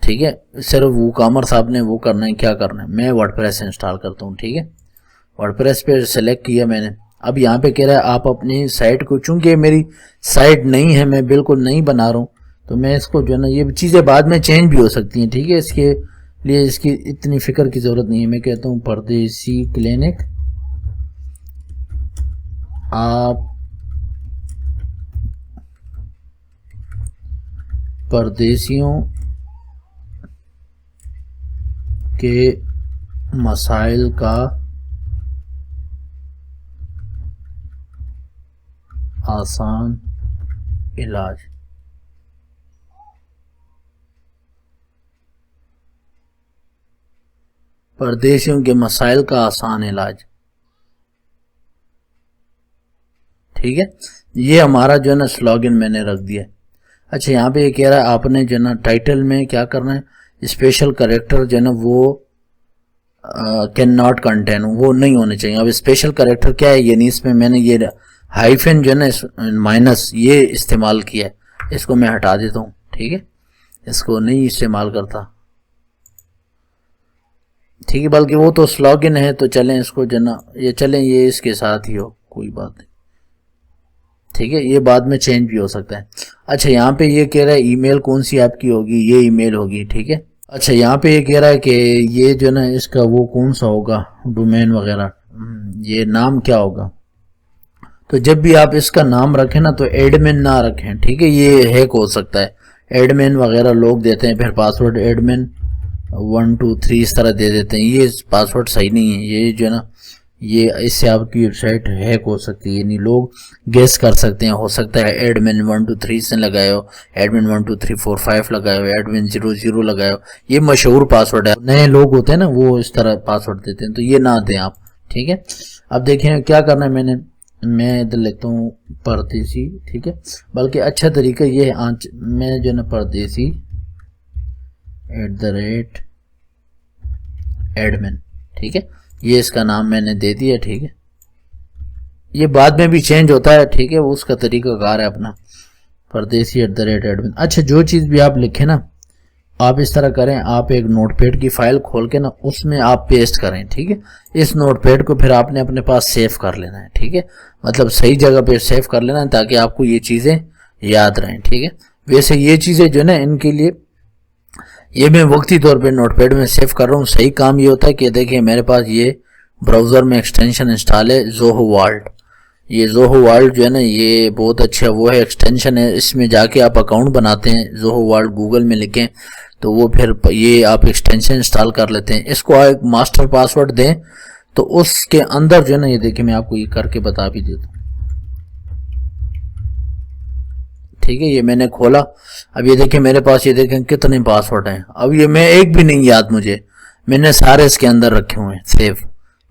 ठीक है। सिर्फ वो कॉमर्स साहब ने वो करना है, क्या करना है, मैं वर्डप्रेस इंस्टॉल करता हूँ, ठीक है। वर्डप्रेस पे सेलेक्ट किया मैंने। अब यहाँ पे कह रहा है आप अपनी साइट को, चूंकि मेरी साइट नहीं है, मैं बिल्कुल नहीं बना रहा हूँ, तो मैं इसको जो है ना ये चीज़ें बाद में चेंज भी हो सकती हैं, ठीक है। इसके लिए इसकी इतनी फिक्र की ज़रूरत नहीं है। मैं कहता हूँ परदेसी क्लिनिक, आप परदेसियों के मसाइल का आसान इलाज। परदेसियों के मसाइल का आसान इलाज, ठीक है। ये हमारा जो है ना स्लोगन मैंने रख दिया। अच्छा, यहाँ पे ये कह रहा है आपने जो है ना टाइटल में क्या करना है, स्पेशल कैरेक्टर जो है ना वो कैन नॉट कंटेन, वो नहीं होने चाहिए। अब स्पेशल कैरेक्टर क्या है, यानी इसमें मैंने ये हाइफन जो है ना माइनस ये इस्तेमाल किया है, इसको मैं हटा देता हूँ, ठीक है। इसको नहीं इस्तेमाल करता, ठीक है, बल्कि वो तो स्लोगन है, तो चलें इसको जो ना ये चलें, ये इसके साथ ही हो, कोई बात नहीं, ठीक है। ये बाद में चेंज भी हो सकता है। अच्छा, यहाँ पे ये कह रहा है ईमेल कौन सी आपकी होगी, ये ईमेल होगी, ठीक है। अच्छा, यहाँ पे ये कह रहा है कि ये जो ना इसका वो कौन सा होगा, डोमेन वगैरह, ये नाम क्या होगा। तो जब भी आप इसका नाम रखें ना तो एडमिन ना रखें, ठीक है, ये हैक हो सकता है। एडमिन वगैरह लोग देते हैं, फिर पासवर्ड एडमिन 1 2 3 इस तरह दे देते हैं, ये पासवर्ड सही नहीं है। ये जो है ना ये इससे आपकी वेबसाइट हैक हो सकती है, यानी लोग गेस कर सकते हैं, हो सकता है एडमिन 1 2 3 से लगाए हो, एडमिन 1 2 3 4 5 लगाए हो, एडमिन 0 0 लगाए हो। ये मशहूर पासवर्ड है, नए लोग होते हैं ना वो इस तरह पासवर्ड देते हैं, तो ये ना दें आप, ठीक है। अब देखें क्या करना है, मैं इधर लेता हूँ परदेसी, ठीक है। बल्कि अच्छा तरीका ये है, मैं जो ना परदेसी @एडमिन, ठीक है, ये इसका नाम मैंने दे दिया, ठीक है। ये बाद में भी चेंज होता है, ठीक है, वो उसका तरीका कार है अपना, परदेसी @एडमिन। अच्छा, जो चीज़ भी आप लिखें ना आप इस तरह करें, आप एक नोटपैड की फाइल खोल के ना उसमें आप पेस्ट करें, ठीक है। इस नोटपैड को फिर आपने अपने पास सेव कर लेना है, ठीक है, मतलब सही जगह पे सेव कर लेना है ताकि आपको ये चीज़ें याद रहें, ठीक है। वैसे ये चीज़ें जो ना इनके लिए ये मैं वक्ती तौर पे नोटपैड में सेव कर रहा हूँ। सही काम ये होता है कि देखिए मेरे पास ये ब्राउज़र में एक्सटेंशन इंस्टॉल है ज़ोहो वर्ल्ड। ये ज़ोहो वर्ल्ड जो है ना ये बहुत अच्छा वो है एक्सटेंशन है, इसमें जाके आप अकाउंट बनाते हैं, ज़ोहो वर्ल्ड गूगल में लिखें तो वो फिर ये आप एक्सटेंशन इंस्टॉल कर लेते हैं। इसको एक मास्टर पासवर्ड दें तो उसके अंदर जो है ना ये देखिए मैं आपको ये करके बता भी देता हूँ, ठीक है। ये मैंने खोला, अब ये देखें मेरे पास ये देखें कितने पासवर्ड हैं। अब ये मैं एक भी नहीं याद मुझे, मैंने सारे इसके अंदर रखे हुए हैं सेव,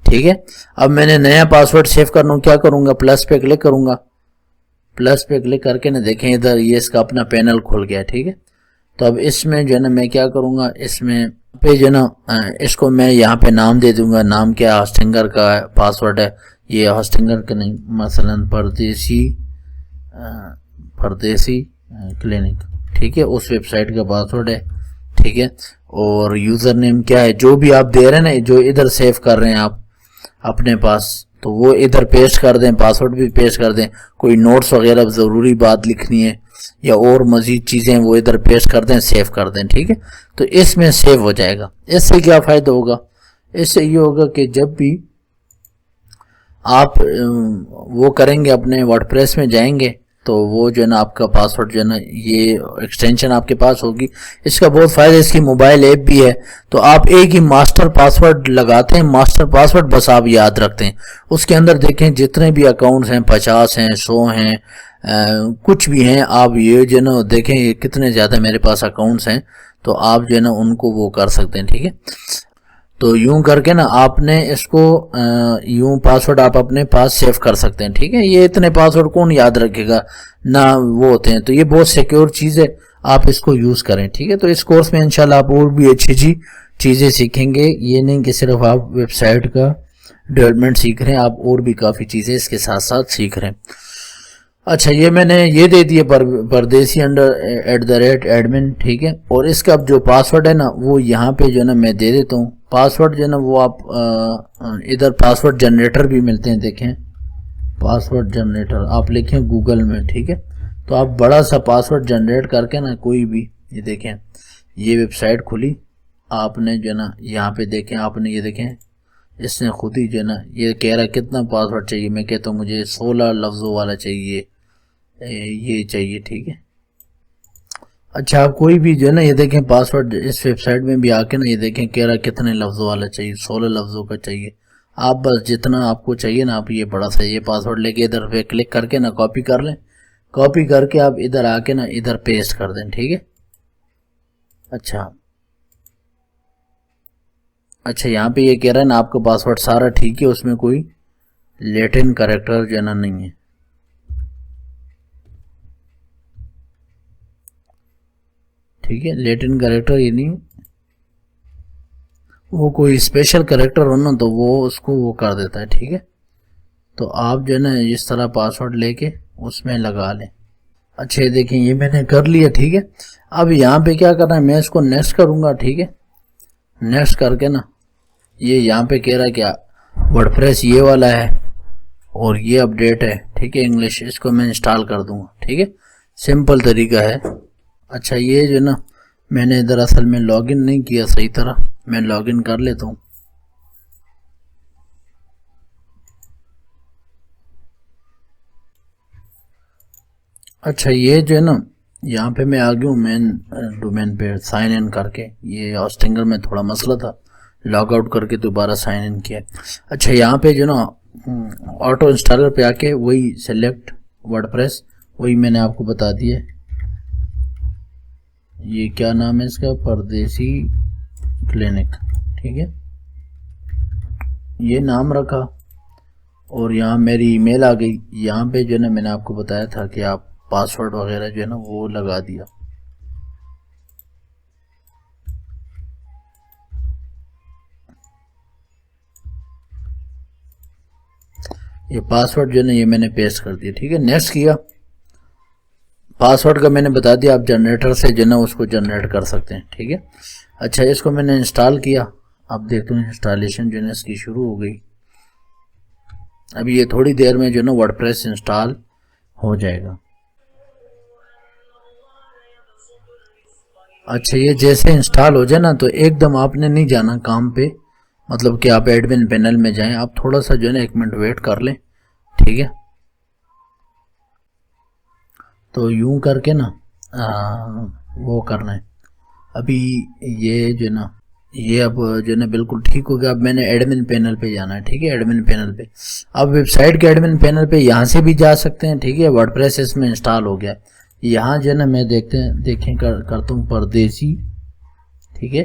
ठीक है। अब मैंने नया पासवर्ड सेव करना, क्या करूंगा, प्लस पे क्लिक करूंगा, प्लस पे क्लिक करके ना देखें इधर ये इसका अपना पैनल खुल गया, ठीक है। तो अब इसमें जो है ना मैं क्या करूंगा, इसमें पे जो ना इसको मैं यहाँ पे नाम दे दूंगा, नाम क्या हॉस्टिंगर का पासवर्ड है, ये हॉस्टिंगर का नहीं, मसलन परदेसी क्लिनिक, ठीक है, उस वेबसाइट का पासवर्ड है, ठीक है। और यूज़र नेम क्या है, जो भी आप दे रहे हैं ना, जो इधर सेव कर रहे हैं आप अपने पास, तो वो इधर पेस्ट कर दें, पासवर्ड भी पेस्ट कर दें। कोई नोट्स वगैरह ज़रूरी बात लिखनी है या और मज़ीद चीज़ें वो इधर पेस्ट कर दें, सेव कर दें, ठीक है। तो इसमें सेव हो जाएगा। इससे क्या फ़ायदा होगा, इससे ये होगा कि जब भी आप वो करेंगे, अपने वर्डप्रेस में जाएंगे, तो वो जो है ना आपका पासवर्ड जो है ना, ये एक्सटेंशन आपके पास होगी। इसका बहुत फ़ायदा, इसकी मोबाइल ऐप भी है, तो आप एक ही मास्टर पासवर्ड लगाते हैं, मास्टर पासवर्ड बस आप याद रखते हैं। उसके अंदर देखें जितने भी अकाउंट्स हैं, 50 हैं, 100 हैं, कुछ भी हैं, आप ये जो है ना देखें ये कितने ज़्यादा मेरे पास अकाउंट्स हैं, तो आप जो है ना उनको वो कर सकते हैं, ठीक है। तो यूं करके ना आपने इसको यूं पासवर्ड आप अपने पास सेव कर सकते हैं, ठीक है। ये इतने पासवर्ड कौन याद रखेगा ना, वो होते हैं, तो ये बहुत सिक्योर चीज़ है, आप इसको यूज़ करें, ठीक है। तो इस कोर्स में इंशाल्लाह आप और भी अच्छी चीज़ें सीखेंगे, ये नहीं कि सिर्फ आप वेबसाइट का डेवलपमेंट सीख रहे हैं, आप और भी काफ़ी चीज़ें इसके साथ साथ सीख रहे हैं। अच्छा, ये मैंने ये दे दिए परदेसी_@admin, ठीक है। और इसका जो पासवर्ड है ना, वो यहाँ पे जो है ना मैं दे देता हूँ। पासवर्ड जो है ना वो आप इधर पासवर्ड जनरेटर भी मिलते हैं, देखें पासवर्ड जनरेटर आप लिखें गूगल में, ठीक है। तो आप बड़ा सा पासवर्ड जनरेट करके ना कोई भी, ये देखें ये वेबसाइट खुली, आपने जो है ना यहाँ पे देखें, आपने ये देखें इसने खुद ही जो है ना ये कह रहा है कितना पासवर्ड चाहिए, मैं कहता हूँ मुझे 16 लफ्ज़ों वाला चाहिए, ये चाहिए, ठीक है। अच्छा, आप कोई भी जो है ना ये देखें पासवर्ड इस वेबसाइट में भी आके ना ये देखें कह रहा कितने लफ्ज़ों वाला चाहिए, 16 लफ्ज़ों का चाहिए। आप बस जितना आपको चाहिए ना, आप ये बड़ा सा ये पासवर्ड लेके इधर पे क्लिक करके ना कॉपी कर लें, कॉपी करके आप इधर आके ना इधर पेस्ट कर दें, ठीक है। अच्छा, यहाँ पे ये कह रहा है ना आपका पासवर्ड सारा ठीक है, उसमें कोई लैटिन कैरेक्टर जो है ना नहीं है, ठीक है। लैटिन कैरेक्टर ये नहीं, वो कोई स्पेशल कैरेक्टर हो ना तो वो उसको वो कर देता है, ठीक है। तो आप जो है ना इस तरह पासवर्ड लेके उसमें लगा लें। अच्छा, ये देखें ये मैंने कर लिया, ठीक है। अब यहाँ पे क्या करना है, मैं इसको नेक्स्ट करूँगा, ठीक है। नेक्स्ट करके ना ये यहाँ पे कह रहा है क्या वर्डप्रेस ये वाला है और ये अपडेट है, ठीक है, इंग्लिश, इसको मैं इंस्टॉल कर दूँगा, ठीक है। सिंपल तरीका है। अच्छा, ये जो ना मैंने दरअसल में लॉगिन नहीं किया सही तरह, मैं लॉगिन कर लेता हूँ। अच्छा, ये जो है ना यहाँ पे मैं आ गया हूँ मेन डोमेन पे साइन इन करके, ये हॉस्टिंगर में थोड़ा मसला था, लॉग आउट करके दोबारा साइन इन किया। अच्छा, यहाँ पे जो ना ऑटो इंस्टॉलर पे आके वही सेलेक्ट वर्डप्रेस, वही मैंने आपको बता दिया, ये क्या नाम है इसका, परदेसी क्लिनिक, ठीक है, ये नाम रखा। और यहाँ मेरी ईमेल आ गई, यहाँ पे जो है ना मैंने आपको बताया था कि आप पासवर्ड वगैरह जो है ना वो लगा दिया। ये पासवर्ड जो है ना ये मैंने पेस्ट कर दिया, ठीक है। नेक्स्ट किया, पासवर्ड का मैंने बता दिया, आप जनरेटर से जो है ना उसको जनरेट कर सकते हैं, ठीक है। अच्छा, इसको मैंने इंस्टॉल किया, अब देखते हैं इंस्टॉलेशन जो है इसकी शुरू हो गई। अभी ये थोड़ी देर में जो है ना वर्डप्रेस इंस्टॉल हो जाएगा। अच्छा, ये जैसे इंस्टॉल हो जाए ना तो एकदम आपने नहीं जाना काम पे, मतलब कि आप एडमिन पैनल में जाएं, आप थोड़ा सा जो है ना 1 मिनट वेट कर लें, ठीक है। तो यूं करके ना वो करना है। अभी ये जो ना ये अब जो ना बिल्कुल ठीक हो गया। अब मैंने एडमिन पैनल पे जाना है, ठीक है। एडमिन पैनल पे अब वेबसाइट के एडमिन पैनल पे यहाँ से भी जा सकते हैं, ठीक है। वर्डप्रेस इसमें इंस्टॉल हो गया। यहाँ जो है ना मैं देखें करता हूँ परदेसी, ठीक है,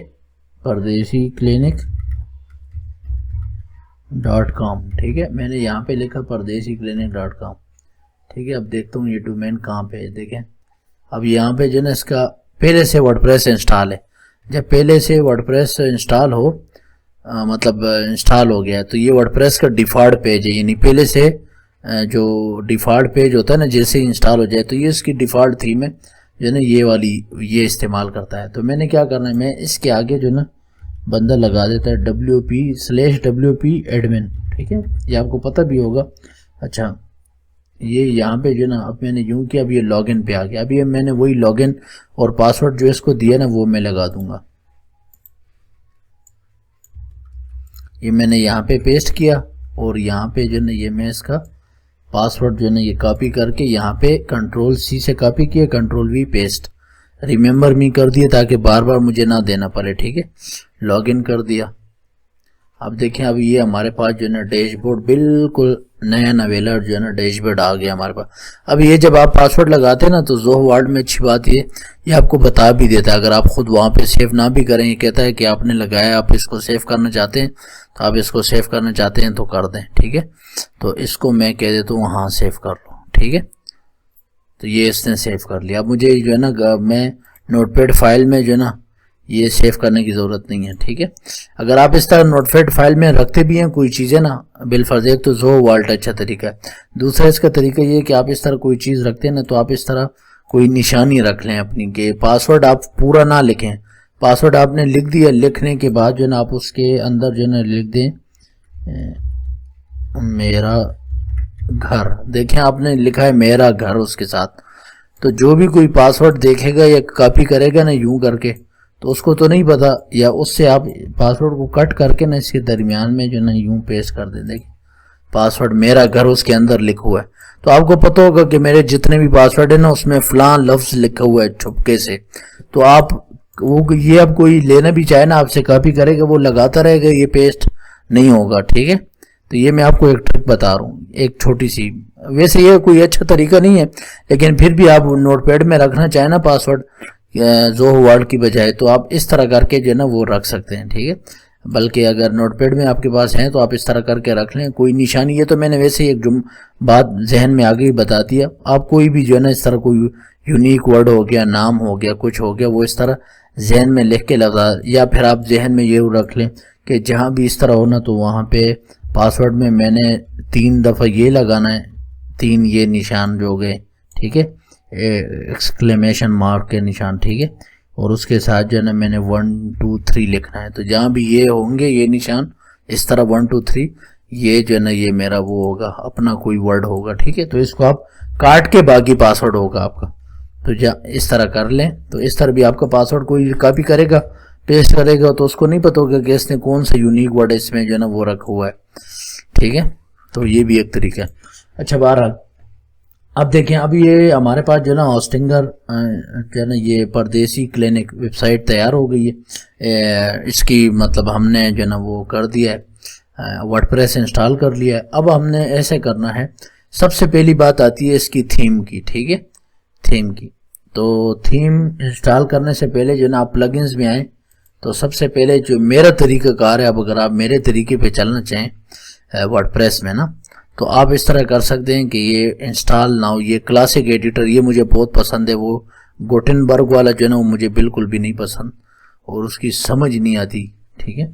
परदेसी क्लिनिक .com, ठीक है। मैंने यहाँ पे लिखा परदेसी क्लिनिक .com, ठीक है। अब देखता हूँ ये डोमेन कहाँ पे है, देखें। अब यहाँ पे जो है ना इसका पहले से वर्डप्रेस इंस्टॉल है, जब पहले से वर्डप्रेस इंस्टॉल हो, मतलब इंस्टॉल हो गया, तो ये वर्डप्रेस का डिफ़ॉल्ट पेज है, यानी पहले से जो डिफ़ॉल्ट पेज होता है ना, जैसे इंस्टॉल हो जाए तो ये इसकी डिफ़ॉल्ट थीम है जो ना, ये वाली ये इस्तेमाल करता है। तो मैंने क्या करना है, मैं इसके आगे जो ना बंदा लगा देता है wp/wp एडमिन, ठीक है, ये आपको पता भी होगा। अच्छा, ये यहाँ पे जो ना, अब मैंने यूं किया, अब ये लॉगिन पे आ गया। अब ये मैंने वही लॉगिन और पासवर्ड जो इसको दिया ना, वो मैं लगा दूंगा। ये मैंने यहाँ पे पेस्ट किया और यहाँ पे जो ना ये मैं इसका पासवर्ड जो ना ये कॉपी करके यहाँ पे Ctrl+C से कॉपी किया, Ctrl+V पेस्ट, रिमेंबर मी कर दिया ताकि बार बार मुझे ना देना पड़े, ठीक है। लॉगिन कर दिया। अब देखें, अब ये हमारे पास जो है ना डैशबोर्ड बिल्कुल नया नवेला जो है ना डैशबोर्ड आ गया हमारे पास। अब ये जब आप पासवर्ड लगाते हैं ना, तो ज़ोहो वार्ड में अच्छी बात ये आपको बता भी देता है। अगर आप खुद वहाँ पे सेव ना भी करें, ये कहता है कि आपने लगाया, आप इसको सेव करना चाहते हैं तो आप इसको सेव करना चाहते हैं तो कर दें, ठीक है। तो इसको मैं कह देता हूँ हाँ सेव कर लो, ठीक है। तो ये इसने सेव कर लिया। अब मुझे जो है ना, मैं नोटपैड फाइल में जो है ना ये सेव करने की ज़रूरत नहीं है, ठीक है। अगर आप इस तरह नोटपैड फाइल में रखते भी हैं कोई चीज़ें ना, बिलफर्ज एक तो ज़ोहो वाल्ट अच्छा तरीका है। दूसरा इसका तरीका ये है कि आप इस तरह कोई चीज़ रखते हैं ना, तो आप इस तरह कोई निशानी रख लें अपनी, के पासवर्ड आप पूरा ना लिखें। पासवर्ड आपने लिख दिया, लिखने के बाद जो है ना आप उसके अंदर जो है ना लिख दें मेरा घर। देखें, आपने लिखा है मेरा घर उसके साथ, तो जो भी कोई पासवर्ड देखेगा या कॉपी करेगा ना यूं करके, तो उसको तो नहीं पता, या उससे आप पासवर्ड को कट करके ना इसके दरमियान में जो ना यूं पेस्ट कर दें। देखिए, पासवर्ड मेरा घर उसके अंदर लिखा हुआ है। तो आपको पता होगा कि मेरे जितने भी पासवर्ड है ना, उसमें फलां लफ्ज लिखा हुआ है छुपके से। तो आप वो ये अब कोई लेना भी चाहे ना आपसे, कॉपी करेगा, वो लगाता रहेगा, ये पेस्ट नहीं होगा, ठीक है। तो ये मैं आपको एक ट्रिक बता रहा हूँ, एक छोटी सी। वैसे ये कोई अच्छा तरीका नहीं है, लेकिन फिर भी आप नोटपैड में रखना चाहें ना पासवर्ड ज़ोहो वार्ड की बजाय, तो आप इस तरह करके जो है ना वो रख सकते हैं, ठीक है। बल्कि अगर नोटपैड में आपके पास है तो आप इस तरह करके रख लें, कोई निशानी। ये तो मैंने वैसे ही एक बात जहन में आगे ही बता दिया। आप कोई भी जो है ना इस तरह कोई यूनिक वर्ड हो गया, नाम हो गया, कुछ हो गया, वो इस तरह जहन में लिख के लगा, या फिर आप जहन में ये रख लें कि जहाँ भी इस तरह हो ना, तो वहाँ पे पासवर्ड में मैंने 3 दफ़ा ये लगाना है, 3 ये निशान जो हो गए, ठीक है, एक्सक्लेमेशन मार्क के निशान, ठीक है। और उसके साथ जो है ना मैंने 1 2 3 लिखना है। तो जहाँ भी ये होंगे ये निशान, इस तरह 1 2 3, ये जो है ना ये मेरा वो होगा, अपना कोई वर्ड होगा, ठीक है। तो इसको आप काट के बाकी पासवर्ड होगा आपका। तो इस तरह कर लें, तो इस तरह भी आपका पासवर्ड कोई कॉपी करेगा, पेस्ट करेगा, तो उसको नहीं पता होगा कि इसने कौन सा यूनिक वर्ड इसमें जो है ना वो रखा हुआ है, ठीक है। तो ये भी एक तरीका है। अच्छा, बहरहाल अब देखें, अब ये हमारे पास जो है ना होस्टिंगर जो है ना ये परदेसी क्लिनिक वेबसाइट तैयार हो गई है। इसकी मतलब हमने जो है ना वो कर दिया है, वर्डप्रेस इंस्टॉल कर लिया है। अब हमने ऐसे करना है, सबसे पहली बात आती है इसकी थीम की, ठीक है, थीम की। तो थीम इंस्टॉल करने से पहले जो ना आप प्लगइन्स में आए, तो सबसे पहले जो मेरा तरीक़ाकार है, अब अगर आप मेरे तरीके पे चलना चाहें वर्डप्रेस में ना, तो आप इस तरह कर सकते हैं कि ये इंस्टॉल नाउ, ये क्लासिक एडिटर ये मुझे बहुत पसंद है। वो गुटेनबर्ग वाला जो है ना वो मुझे बिल्कुल भी नहीं पसंद और उसकी समझ नहीं आती, ठीक है।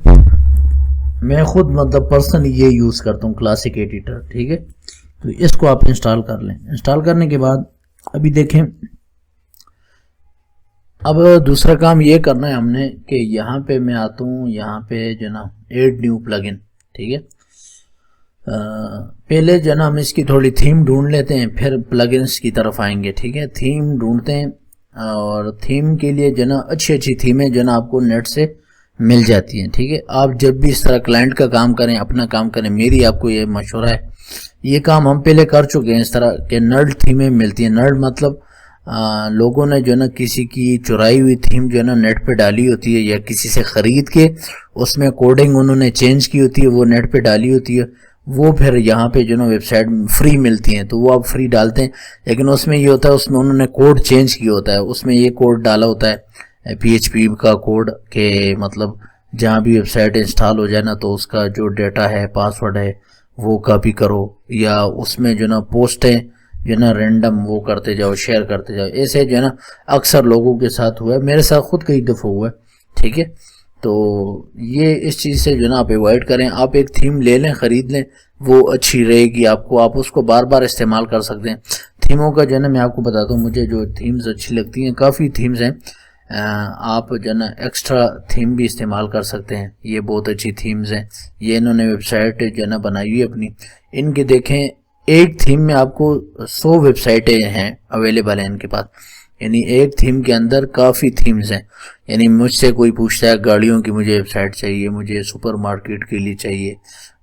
मैं खुद मतलब पर्सनली ये यूज़ करता हूँ क्लासिक एडिटर, ठीक है। तो इसको आप इंस्टॉल कर लें। इंस्टॉल करने के बाद अभी देखें, अब दूसरा काम ये करना है हमने कि यहाँ पे मैं आता हूँ, यहाँ पे जो ना ऐड न्यू प्लगइन, ठीक है। पहले जो ना हम इसकी थोड़ी थीम ढूंढ लेते हैं, फिर प्लगइन्स की तरफ आएंगे, ठीक है। थीम ढूंढते हैं, और थीम के लिए जो ना अच्छी अच्छी थीमें जो ना आपको नेट से मिल जाती हैं, ठीक है। आप जब भी इस तरह क्लाइंट का काम करें, अपना काम करें, मेरी आपको ये मशवरा है, ये काम हम पहले कर चुके हैं। इस तरह के नर्ड थीमें मिलती हैं। नर्ड मतलब लोगों ने जो ना किसी की चुराई हुई थीम जो है ना नेट पे डाली होती है, या किसी से ख़रीद के उसमें कोडिंग उन्होंने चेंज की होती है, वो नेट पे डाली होती है, वो फिर यहाँ पे जो ना वेबसाइट फ्री मिलती हैं, तो वो आप फ्री डालते हैं। लेकिन उसमें ये होता है, उसमें उन्होंने कोड चेंज किया होता है, उसमें ये कोड डाला होता है PHP का कोड, के मतलब जहाँ भी वेबसाइट इंस्टॉल हो जाए ना, तो उसका जो डेटा है, पासवर्ड है, वो कॉपी करो, या उसमें जो ना पोस्टें जो ना रैंडम वो करते जाओ, शेयर करते जाओ। ऐसे जो है ना अक्सर लोगों के साथ हुआ है, मेरे साथ खुद कई दफ़ा हुआ है ठीक है। तो ये इस चीज़ से जो ना आप अवॉइड करें, आप एक थीम ले लें, ख़रीद लें, वो अच्छी रहेगी आपको, आप उसको बार बार इस्तेमाल कर सकते हैं। थीमों का जो है ना मैं आपको बताता हूँ, मुझे जो थीम्स अच्छी लगती हैं, काफ़ी थीम्स हैं, आप जो है ना एक्स्ट्रा थीम भी इस्तेमाल कर सकते हैं, ये बहुत अच्छी थीम्स हैं। ये इन्होंने वेबसाइट जो है ना बनाई हुई है अपनी, इनके देखें एक थीम में आपको 100 वेबसाइटें हैं अवेलेबल हैं इनके पास, यानी एक थीम के अंदर काफ़ी थीम्स हैं। यानी मुझसे कोई पूछता है गाड़ियों की मुझे वेबसाइट चाहिए, मुझे सुपर मार्केट के लिए चाहिए,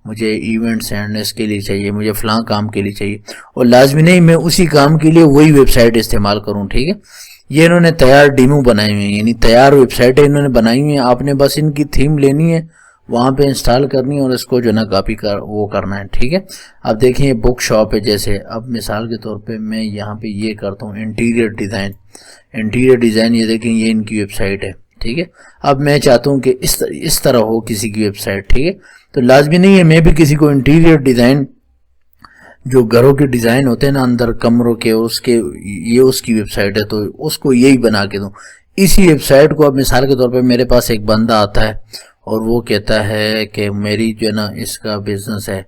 मुझे इवेंट्स एंड इसके लिए चाहिए, मुझे फ़लाँ काम के लिए चाहिए, और लाजमी नहीं मैं उसी काम के लिए वही वेबसाइट इस्तेमाल करूँ, ठीक है। ये इन्होंने तैयार डेमो बनाए हुए हैं, यानी तैयार वेबसाइटें इन्होंने बनाई हुई हैं, आपने बस इनकी थीम लेनी है, वहाँ पे इंस्टॉल करनी है और इसको जो ना कॉपी कर वो करना है, ठीक है। अब देखिए ये बुक शॉप है, जैसे अब मिसाल के तौर पे मैं यहाँ पे ये करता हूँ इंटीरियर डिज़ाइन, ये देखें ये इनकी वेबसाइट है, ठीक है। अब मैं चाहता हूँ कि इस तरह हो किसी की वेबसाइट, ठीक है। तो लाजमी नहीं है मैं भी किसी को इंटीरियर डिज़ाइन, जो घरों के डिज़ाइन होते हैं ना अंदर कमरों के, उसके ये उसकी वेबसाइट है तो उसको यही बना के दूँ। इसी वेबसाइट को अब मिसाल के तौर पे मेरे पास एक बंदा आता है और वो कहता है कि मेरी जो है ना इसका बिजनेस है,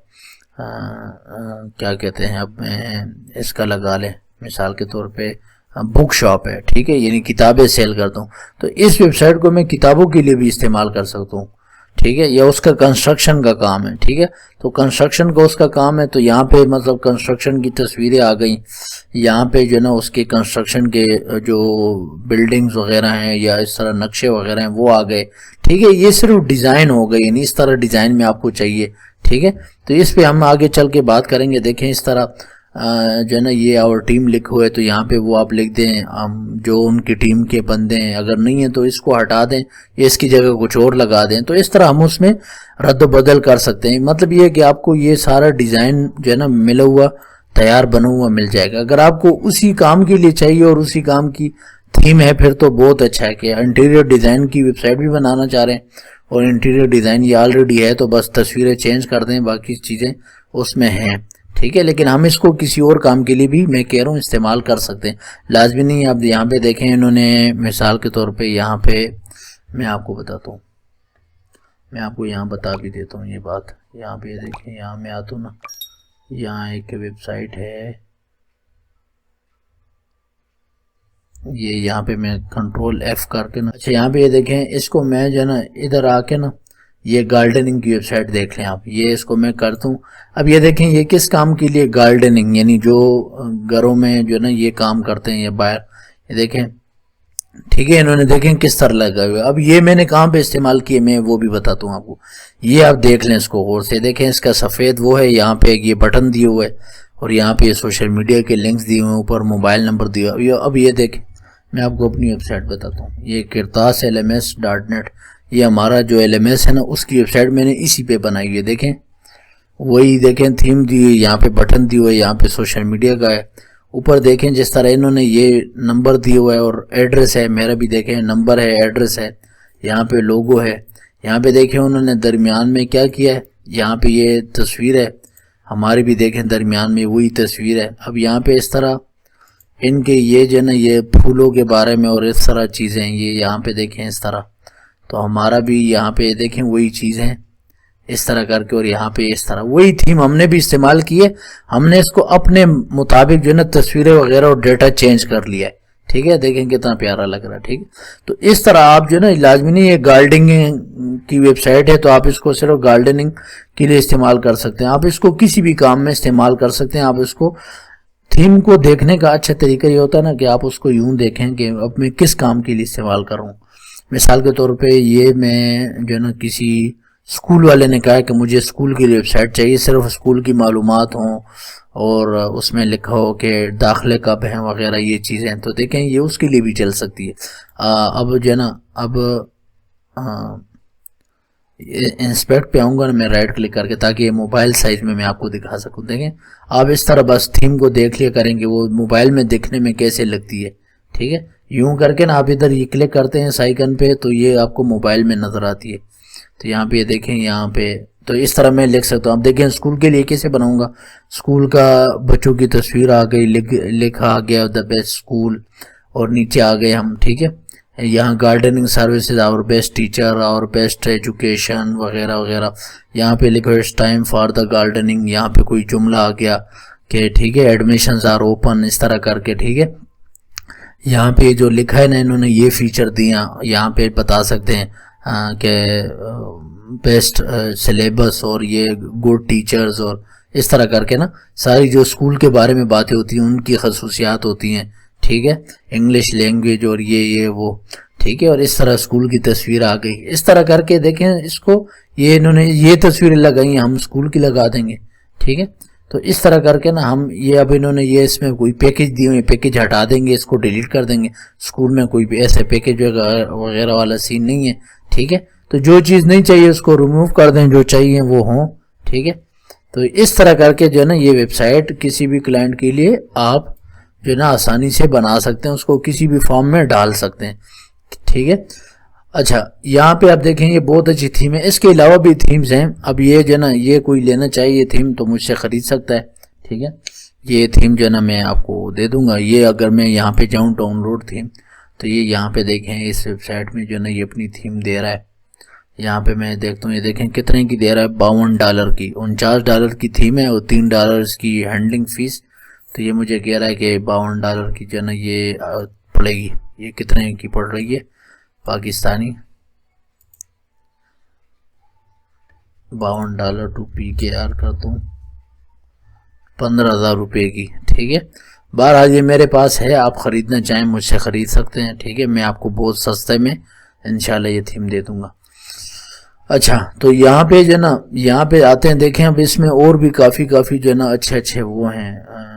क्या कहते हैं, अब मैं इसका लगा लें मिसाल के तौर पे बुक शॉप है, ठीक है, यानी किताबें सेल करता हूँ, तो इस वेबसाइट को मैं किताबों के लिए भी इस्तेमाल कर सकता हूँ, ठीक है। या उसका कंस्ट्रक्शन का काम है, ठीक है, तो कंस्ट्रक्शन का उसका काम है, तो यहाँ पे मतलब कंस्ट्रक्शन की तस्वीरें आ गई, यहाँ पे जो है ना उसके कंस्ट्रक्शन के जो बिल्डिंग्स वगैरह हैं या इस तरह नक्शे वगैरह हैं वो आ गए, ठीक है। ये सिर्फ डिज़ाइन हो गई, यानी इस तरह डिज़ाइन में आपको चाहिए, ठीक है। तो इस पे हम आगे चल के बात करेंगे। देखें इस तरह जो है ना ये आवर टीम लिखा हुआ है, तो यहाँ पे वो आप लिख दें जो उनकी टीम के बंदे हैं, अगर नहीं है तो इसको हटा दें या इसकी जगह कुछ और लगा दें, तो इस तरह हम उसमें रद्द बदल कर सकते हैं। मतलब ये है कि आपको ये सारा डिज़ाइन जो है ना मिला हुआ तैयार बना हुआ मिल जाएगा। अगर आपको उसी काम के लिए चाहिए और उसी काम की थीम है फिर तो बहुत अच्छा है कि इंटीरियर डिज़ाइन की वेबसाइट भी बनाना चाह रहे हैं और इंटीरियर डिज़ाइन ये ऑलरेडी है, तो बस तस्वीरें चेंज कर दें, बाकी चीज़ें उसमें हैं, ठीक है। लेकिन हम इसको किसी और काम के लिए भी मैं कह रहा हूँ इस्तेमाल कर सकते हैं, लाजमी नहीं। आप यहाँ पे देखें इन्होंने मिसाल के तौर पे यहाँ पे मैं आपको बताता हूँ, मैं आपको यहाँ बता भी देता हूँ ये बात। यहाँ पे देखें, यहाँ मैं आता हूँ ना, यहाँ एक वेबसाइट है, ये यहाँ पे मैं कंट्रोल F करके ना, अच्छा यहाँ पे ये देखें, इसको मैं जो है ना इधर आके ना ये गार्डनिंग की वेबसाइट देख लें आप, ये इसको मैं करता हूँ। अब ये देखें ये किस काम के लिए, गार्डनिंग, यानी जो घरों में जो है ना ये काम करते हैं या बाहर, ये देखें, ठीक है। इन्होंने देखें किस तरह लगा हुआ। अब ये मैंने कहाँ पे इस्तेमाल किए मैं वो भी बताता हूँ आपको, ये आप देख लें इसको गौर से। देखें इसका सफ़ेद वो है, यहाँ पे ये बटन दिए हुए है और यहाँ पे ये सोशल मीडिया के लिंक्स दिए हुए हैं, ऊपर मोबाइल नंबर दिया हुआ। अब ये देखें मैं आपको अपनी वेबसाइट बताता हूँ, ये किरतास LMS.net, ये हमारा जो LMS है ना उसकी वेबसाइट मैंने इसी पे बनाई हुई है। देखें वही देखें थीम दी हुई, यहाँ पे बटन दिए हुए, यहाँ पे सोशल मीडिया का है, ऊपर देखें जिस तरह इन्होंने ये नंबर दिया हुआ है और एड्रेस है, मेरा भी देखें नंबर है, एड्रेस है, यहाँ पे लोगो है, यहाँ पे देखें उन्होंने दरमियान में क्या किया है, यहाँ पे ये तस्वीर है हमारी भी, देखें दरमियान में वही तस्वीर है। अब यहाँ पे इस तरह इनके ये जो ना ये फूलों के बारे में और इस तरह चीज़ें ये यहाँ पे देखें इस तरह, तो हमारा भी यहाँ पे देखें वही चीज़ें इस तरह करके, और यहाँ पे इस तरह वही थीम हमने भी इस्तेमाल की है, हमने इसको अपने मुताबिक जो है ना तस्वीरें वगैरह और डेटा चेंज कर लिया है, ठीक है। देखें कितना प्यारा लग रहा है, ठीक है। तो इस तरह आप जो है ना लाजमी नहीं, ये गार्डनिंग की वेबसाइट है तो आप इसको सिर्फ गार्डनिंग के लिए इस्तेमाल कर सकते हैं, आप इसको किसी भी काम में इस्तेमाल कर सकते हैं। आप इसको थीम को देखने का अच्छा तरीका ये होता है ना कि आप उसको यूं देखें कि अब मैं किस काम के लिए इस्तेमाल कर रहा हूँ। मिसाल के तौर पे ये मैं जो है ना किसी स्कूल वाले ने कहा है कि मुझे स्कूल की वेबसाइट चाहिए, सिर्फ स्कूल की मालूमात हों और उसमें लिखा हो कि दाखिले कब हैं वगैरह ये चीज़ें, तो देखें ये उसके लिए भी चल सकती है। अब जो है ना अब इंस्पेक्ट पे आऊँगा ना मैं राइट क्लिक करके, ताकि ये मोबाइल साइज में मैं आपको दिखा सकूँ। देखें आप इस तरह बस थीम को देख लिया करेंगे वो मोबाइल में दिखने में कैसे लगती है, ठीक है। यूं करके ना आप इधर ये क्लिक करते हैं इस आइकन पे तो ये आपको मोबाइल में नज़र आती है। तो यहाँ पे ये देखें, यहाँ पे तो इस तरह मैं लिख सकता हूँ। आप देखें स्कूल के लिए कैसे बनाऊँगा, स्कूल का बच्चों की तस्वीर आ गई, लिखा आ गया द बेस्ट स्कूल और नीचे आ गए हम, ठीक है। यहाँ gardening services, our best teacher, our best education वगैरह वगैरह। यहाँ पे लिखो it's time for the gardening, यहाँ पे कोई जुमला आ गया कि ठीक है एडमिशंस आर ओपन, इस तरह करके ठीक है। यहाँ पे जो लिखा है ना इन्होंने ये फीचर दिया, यहाँ पे बता सकते हैं कि बेस्ट सिलेबस और ये गुड टीचर्स, और इस तरह करके ना सारी जो स्कूल के बारे में बातें होती हैं उनकी खसूसियात होती हैं ठीक है, इंग्लिश लैंग्वेज और ये वो ठीक है। और इस तरह स्कूल की तस्वीर आ गई, इस तरह करके देखें इसको, ये इन्होंने ये तस्वीरें लगाई, हम स्कूल की लगा देंगे ठीक है। तो इस तरह करके ना हम ये, अब इन्होंने ये इसमें कोई पैकेज दिए हुए, पैकेज हटा देंगे, इसको डिलीट कर देंगे। स्कूल में कोई भी ऐसे पैकेज वगैरह वाला सीन नहीं है ठीक है। तो जो चीज़ नहीं चाहिए उसको रिमूव कर दें, जो चाहिए वो हों ठीक है। तो इस तरह करके जो है ना ये वेबसाइट किसी भी क्लाइंट के लिए आप जो है ना आसानी से बना सकते हैं, उसको किसी भी फॉर्म में डाल सकते हैं ठीक है। अच्छा, यहाँ पे आप देखें ये बहुत अच्छी थीम है, इसके अलावा भी थीम्स हैं। अब ये जो है ना ये कोई लेना चाहिए थीम तो मुझसे ख़रीद सकता है ठीक है। ये थीम जो है ना मैं आपको दे दूंगा। ये अगर मैं यहाँ पे जाऊँ डाउनलोड थीम, तो ये यहाँ पे देखें इस वेबसाइट में जो है ना ये अपनी थीम दे रहा है। यहाँ पे मैं देखता हूँ, ये देखें कितने की दे रहा है, $52 की, $49 की थीम है और $3 इसकी हैंडलिंग फीस। तो ये मुझे कह रहा है कि $52 की जो है ना ये पड़ेगी। ये कितने की पड़ रही है पाकिस्तानी, $52 टू PKR करता हूँ 15,000 रुपये की ठीक है। बहरहाल ये मेरे पास है, आप ख़रीदना चाहें मुझसे ख़रीद सकते हैं ठीक है। मैं आपको बहुत सस्ते में इंशाल्लाह ये थीम दे दूंगा। अच्छा, तो यहाँ पे जो है ना यहाँ पे आते हैं, देखें अब इसमें और भी काफ़ी जो है ना अच्छे वो हैं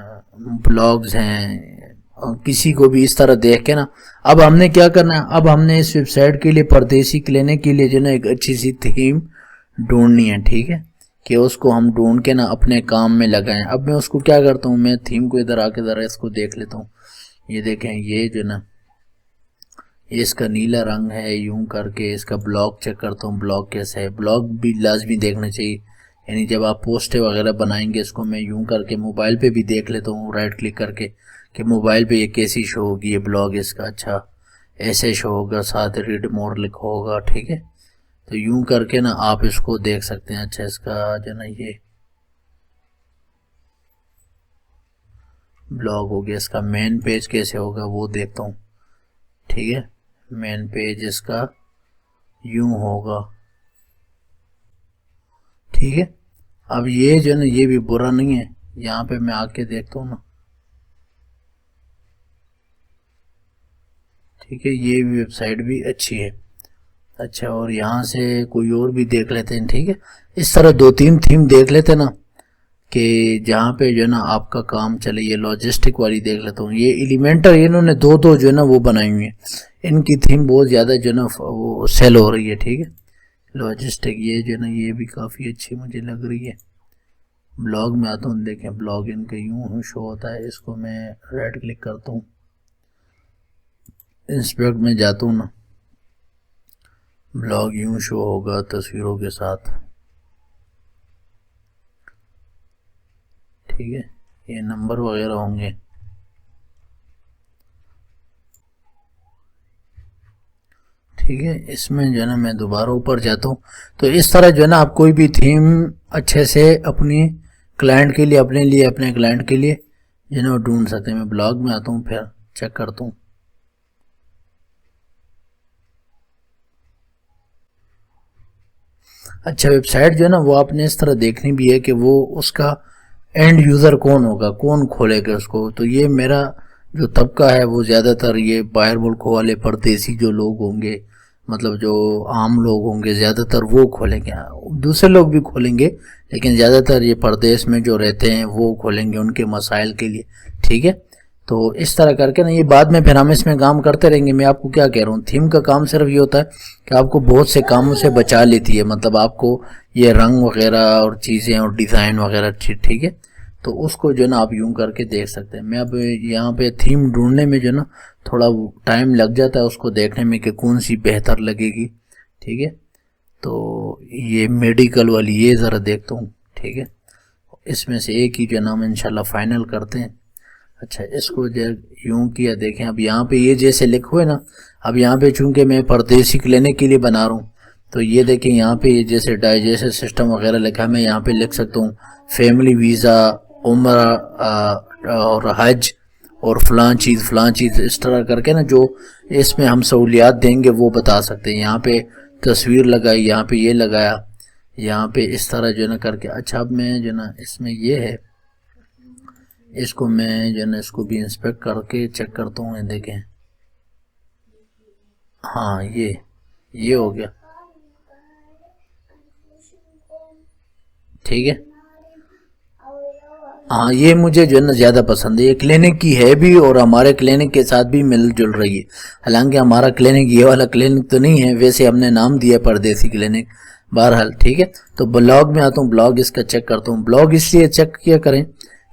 ब्लॉग्स हैं। किसी को भी इस तरह देख के ना, अब हमने क्या करना है, अब हमने इस वेबसाइट के लिए परदेसी लेने के लिए जो ना एक अच्छी सी थीम ढूंढनी है ठीक है, कि उसको हम ढूंढ के ना अपने काम में लगाएं। अब मैं उसको क्या करता हूँ, मैं थीम को इधर आके ज़रा इसको देख लेता हूँ। ये देखें ये जो ना ये इसका नीला रंग है, यूं करके इसका ब्लॉग चेक करता हूँ, ब्लॉग कैसा है। ब्लॉग भी लाजमी देखना चाहिए, यानी जब आप पोस्टें वगैरह बनाएंगे इसको मैं यूं करके मोबाइल पे भी देख लेता हूँ राइट क्लिक करके कि मोबाइल पे ये कैसी शो होगी ये ब्लॉग इसका। अच्छा, ऐसे शो होगा, साथ रीड मोर लिखा होगा ठीक है। तो यूं करके ना आप इसको देख सकते हैं। अच्छा, इसका जो ना ये ब्लॉग हो गया, इसका मेन पेज कैसे होगा वो देखता हूँ ठीक है। मेन पेज इसका यूं होगा ठीक है। अब ये जो ना ये भी बुरा नहीं है, यहाँ पे मैं आके देखता हूँ ना ठीक है, ये भी वेबसाइट भी अच्छी है। अच्छा, और यहाँ से कोई और भी देख लेते हैं ठीक है। इस तरह 2-3 थीम देख लेते हैं ना कि जहाँ पे जो है ना आपका काम चले। ये लॉजिस्टिक वाली देख लेता हूँ, ये एलिमेंटर इन्होंने दो जो है ना वो बनाई हुई है, इनकी थीम बहुत ज़्यादा जो है ना वो सेल हो रही है ठीक है। लॉजिस्टिक ये जो है ना ये भी काफ़ी अच्छी मुझे लग रही है। ब्लॉग में आता हूँ, देखें ब्लॉग इनका यूँ शो होता है, इसको मैं राइट क्लिक करता हूँ, इंस्पेक्ट में जाता हूँ ना, ब्लॉग यूँ शो होगा तस्वीरों के साथ ठीक है। ये नंबर वगैरह होंगे ठीक है। इसमें जो है ना मैं दोबारा ऊपर जाता हूँ। तो इस तरह जो है ना आप कोई भी थीम अच्छे से अपनी क्लाइंट के लिए, अपने लिए, अपने क्लाइंट के लिए जो है ना ढूंढ सकते हैं। मैं ब्लॉग में आता हूँ, फिर चेक करता हूँ। अच्छा, वेबसाइट जो है ना वो आपने इस तरह देखनी भी है कि वो उसका एंड यूज़र कौन होगा, कौन खोलेगा उसको। तो ये मेरा जो तबका है वो ज़्यादातर ये बाहर मुल्कों वाले परदेसी जो लोग होंगे, मतलब जो आम लोग होंगे ज़्यादातर वो खोलेंगे। दूसरे लोग भी खोलेंगे लेकिन ज़्यादातर ये परदेश में जो रहते हैं वो खोलेंगे उनके मसाइल के लिए ठीक है। तो इस तरह करके ना ये बाद में फिर हम इसमें काम करते रहेंगे। मैं आपको क्या कह रहा हूँ, थीम का काम सिर्फ ये होता है कि आपको बहुत से कामों से बचा लेती है, मतलब आपको ये रंग वगैरह और चीज़ें और डिज़ाइन वगैरह ठीक है। तो उसको जो है ना आप यूं करके देख सकते हैं। मैं अब यहाँ पे थीम ढूंढने में जो है ना थोड़ा टाइम लग जाता है उसको देखने में कि कौन सी बेहतर लगेगी ठीक है। तो ये मेडिकल वाली ये ज़रा देखता हूँ ठीक है, इसमें से एक ही जो नाम इंशाल्लाह फाइनल करते हैं। अच्छा, इसको यूं किया, देखें अब यहाँ पे ये जैसे लिखे हुए ना, अब यहाँ पे चूंकि मैं परदेसी क्लिनिक के लिए बना रहा हूँ, तो ये देखें यहाँ पे ये जैसे डाइजेस्टिव सिस्टम वगैरह लिखा है, मैं यहाँ पे लिख सकता हूँ फैमिली वीज़ा, उम्र और हज और फलां चीज़ इस तरह करके ना, जो इसमें हम सहूलियात देंगे वो बता सकते हैं। यहाँ पे तस्वीर लगाई, यहाँ पे ये लगाया, यहाँ पे इस तरह जो ना करके। अच्छा, अब मैं जो ना इसमें ये है, इसको मैं जो ना इसको भी इंस्पेक्ट करके चेक करता हूँ। देखें, हाँ ये हो गया, ठीक है। हाँ, ये मुझे जो है ना ज़्यादा पसंद है, ये क्लिनिक की है भी और हमारे क्लिनिक के साथ भी मिलजुल रही है। हालांकि हमारा क्लिनिक ये वाला क्लिनिक तो नहीं है, वैसे हमने नाम दिया परदेसी क्लिनिक, बहरहाल ठीक है। तो ब्लॉग में आता हूँ, ब्लॉग इसका चेक करता हूँ। ब्लॉग इसलिए चेक किया करें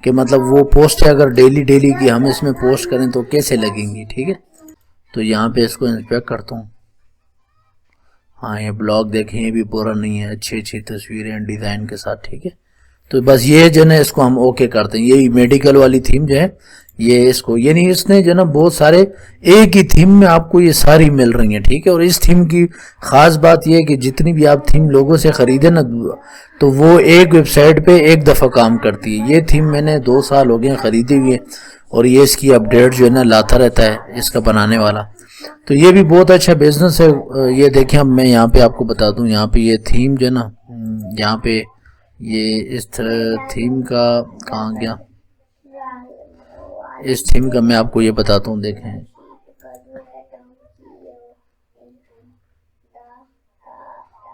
कि मतलब वो पोस्ट है, अगर डेली की हम इसमें पोस्ट करें तो कैसे लगेंगी, ठीक है। तो यहाँ पे इसको इंस्पेक्ट करता हूँ। हाँ, ये ब्लॉग देखें, ये भी पूरा नहीं है, अच्छी तस्वीरें डिज़ाइन के साथ, ठीक है। तो बस ये जो है इसको हम ओके करते हैं। ये मेडिकल वाली थीम जो है, ये इसको ये नहीं, इसने जो ना बहुत सारे एक ही थीम में आपको ये सारी मिल रही हैं, ठीक है। और इस थीम की ख़ास बात ये है कि जितनी भी आप थीम लोगों से ख़रीदे ना, तो वो एक वेबसाइट पे एक दफ़ा काम करती है। ये थीम मैंने 2 साल हो गए ख़रीदी हुई है और ये इसकी अपडेट जो है ना लाता रहता है इसका बनाने वाला। तो ये भी बहुत अच्छा बिजनेस है। ये देखें, अब मैं यहाँ पे आपको बता दूँ, यहाँ पे ये थीम जो है ना, यहाँ पे ये इस थीम का कहाँ गया, इस थीम का मैं आपको ये बताता हूँ। देखें,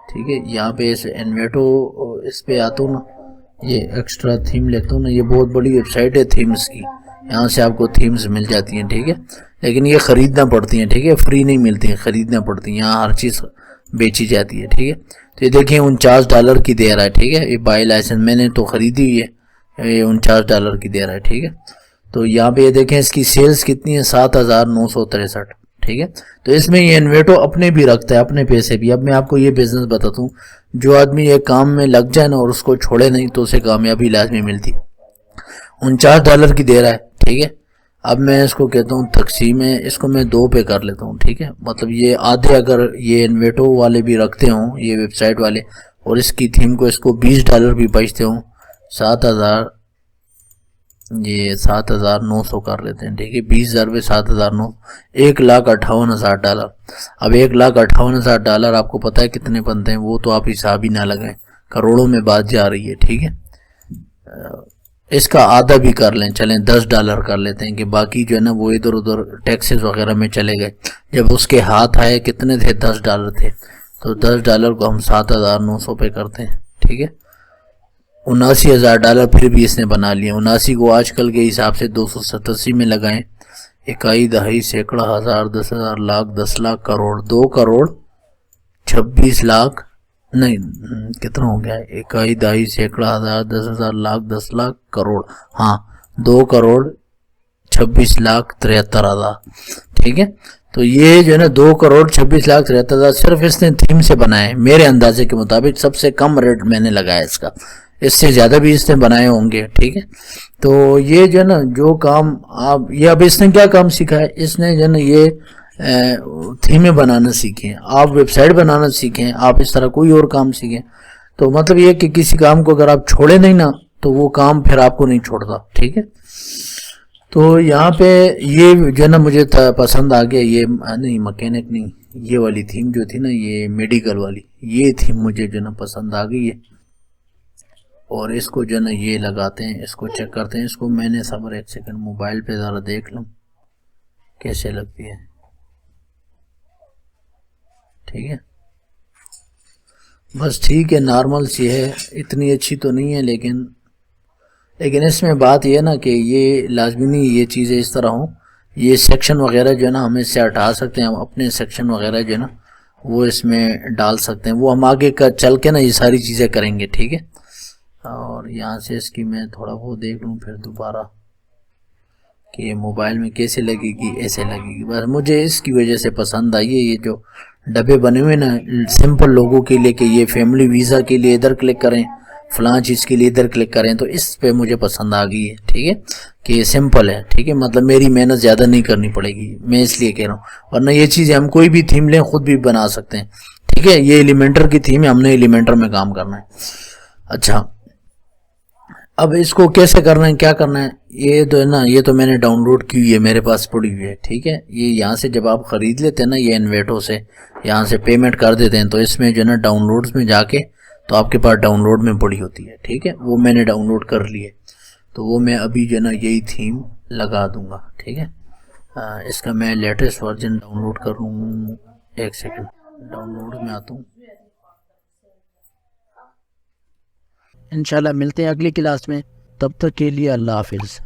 ठीक है, यहाँ पे इस इन्वेटो इस पे आता हूँ ना, ये एक्स्ट्रा थीम लेता हूँ ना, ये बहुत बड़ी वेबसाइट है थीम्स की, यहाँ से आपको थीम्स मिल जाती हैं, ठीक है। लेकिन ये ख़रीदना पड़ती हैं, ठीक है, फ्री नहीं मिलती हैं, ख़रीदना पड़ती हैं। यहाँ हर चीज़ बेची जाती है, ठीक है। तो ये देखिए $49 की दे रहा है, ठीक है। ये बाई लाइसेंस मैंने तो ख़रीदी हुई है, ये $49 की दे रहा है, ठीक है। तो यहाँ पे ये देखें इसकी सेल्स कितनी है, 7,963, ठीक है। तो इसमें ये इन्वेटो अपने भी रखता है, अपने पैसे भी। अब मैं आपको ये बिज़नेस बताता हूँ, जो आदमी ये काम में लग जाए ना और उसको छोड़े नहीं, तो उसे कामयाबी लाजमी मिलती है। $49 की दे रहा है, ठीक है। अब मैं इसको कहता हूँ तकसीम है, इसको मैं 2 पे कर लेता हूँ, ठीक है। मतलब ये आधे अगर ये इन्वेटो वाले भी रखते हों, ये वेबसाइट वाले, और इसकी थीम को इसको $20 भी बचते हों, 7,000, ये 7,900 कर लेते हैं, ठीक है। 20,000 पे 7,900, $1,58,000। अब $1,58,000 आपको पता है कितने बनते हैं, वो तो आप हिसाब ही ना लगाएं, करोड़ों में बात जा रही है, ठीक है। इसका आधा भी कर लें, चलें $10 कर लेते हैं, कि बाकी जो है ना वो इधर उधर टैक्सेस वगैरह में चले गए। जब उसके हाथ आए कितने थे, $10 थे, तो $10 को हम 7,900 पे करते हैं, ठीक है। $79,000 फिर भी इसने बना लिए। 79 को आजकल के हिसाब से 287 में लगाएं, इकाई, दहाई, सैकड़ा, हज़ार, 10,000, लाख, 10 लाख, करोड़, 2 करोड़ 26 लाख, नहीं कितना हो गया, इकाई, दहाई, सैकड़ा, हज़ार, 10,000, लाख, 10 लाख, करोड़, हाँ 2 करोड़ 26 लाख 73,000, ठीक है। तो ये जो है ना 2 करोड़ 26 लाख 73,000 सिर्फ इसने थीम से बनाए। मेरे अंदाजे के मुताबिक सबसे कम रेट मैंने लगाया इसका, इससे ज़्यादा भी इसने बनाए होंगे, ठीक है। तो ये जो है ना जो काम आप, ये अब इसने क्या काम सीखा है, इसने जो है ना ये थीमें बनाना सीखें, आप वेबसाइट बनाना सीखें, आप इस तरह कोई और काम सीखें। तो मतलब ये कि किसी काम को अगर आप छोड़े नहीं ना, तो वो काम फिर आपको नहीं छोड़ता, ठीक है। तो यहाँ पे ये जो है ना मुझे पसंद आ गया, ये नहीं मैकेनिक नहीं, ये वाली थीम जो थी ना, ये मेडिकल वाली, ये थीम मुझे जो है ना पसंद आ गई है। और इसको जो है ना ये लगाते हैं, इसको चेक करते हैं। इसको मैंने सबर 1 सेकंड मोबाइल पे ज़रा देख लूँ कैसे लगती है, ठीक है। बस ठीक है, नॉर्मल सी है, इतनी अच्छी तो नहीं है, लेकिन इसमें बात ये ना कि ये लाजमी नहीं ये चीज़ें इस तरह हों। ये सेक्शन वगैरह जो है ना हम इससे हटा सकते हैं, हम अपने सेक्शन वगैरह जो है ना वो इसमें डाल सकते हैं, वो हम आगे का चल के ना ये सारी चीज़ें करेंगे, ठीक है। और यहाँ से इसकी मैं थोड़ा वो देख लूँ फिर दोबारा कि मोबाइल में कैसे लगेगी, ऐसे लगेगी। बस मुझे इसकी वजह से पसंद आई है, ये जो डब्बे बने हुए ना सिंपल लोगों के लिए, कि ये फैमिली वीज़ा के लिए इधर क्लिक करें, फलां चीज़ के लिए इधर क्लिक करें, तो इस पे मुझे पसंद आ गई है। ठीक है कि ये सिंपल है, ठीक है, मतलब मेरी मेहनत ज़्यादा नहीं करनी पड़ेगी, मैं इसलिए कह रहा हूँ। वरना ये चीज़ें हम कोई भी थीम लें खुद भी बना सकते हैं। ठीक है, ये एलिमेंटर की थीम है, हमने एलिमेंटर में काम करना है। अच्छा, अब इसको कैसे करना है, क्या करना है, ये तो है ना, ये तो मैंने डाउनलोड की हुई है, मेरे पास पड़ी हुई है। ठीक है, ये यहाँ से जब आप ख़रीद लेते हैं ना, ये इन्वेटो से यहाँ से पेमेंट कर देते हैं, तो इसमें जो है ना डाउनलोड्स में जाके तो आपके पास डाउनलोड में पड़ी होती है। ठीक है, वो मैंने डाउनलोड कर ली है, तो वो मैं अभी जो है ना यही थीम लगा दूंगा। ठीक है, इसका मैं लेटेस्ट वर्जन डाउनलोड कर लूँ। एक सेकेंड, डाउनलोड में आता हूँ। इंशाल्लाह मिलते हैं अगली क्लास में, तब तक के लिए अल्लाह हाफिज़।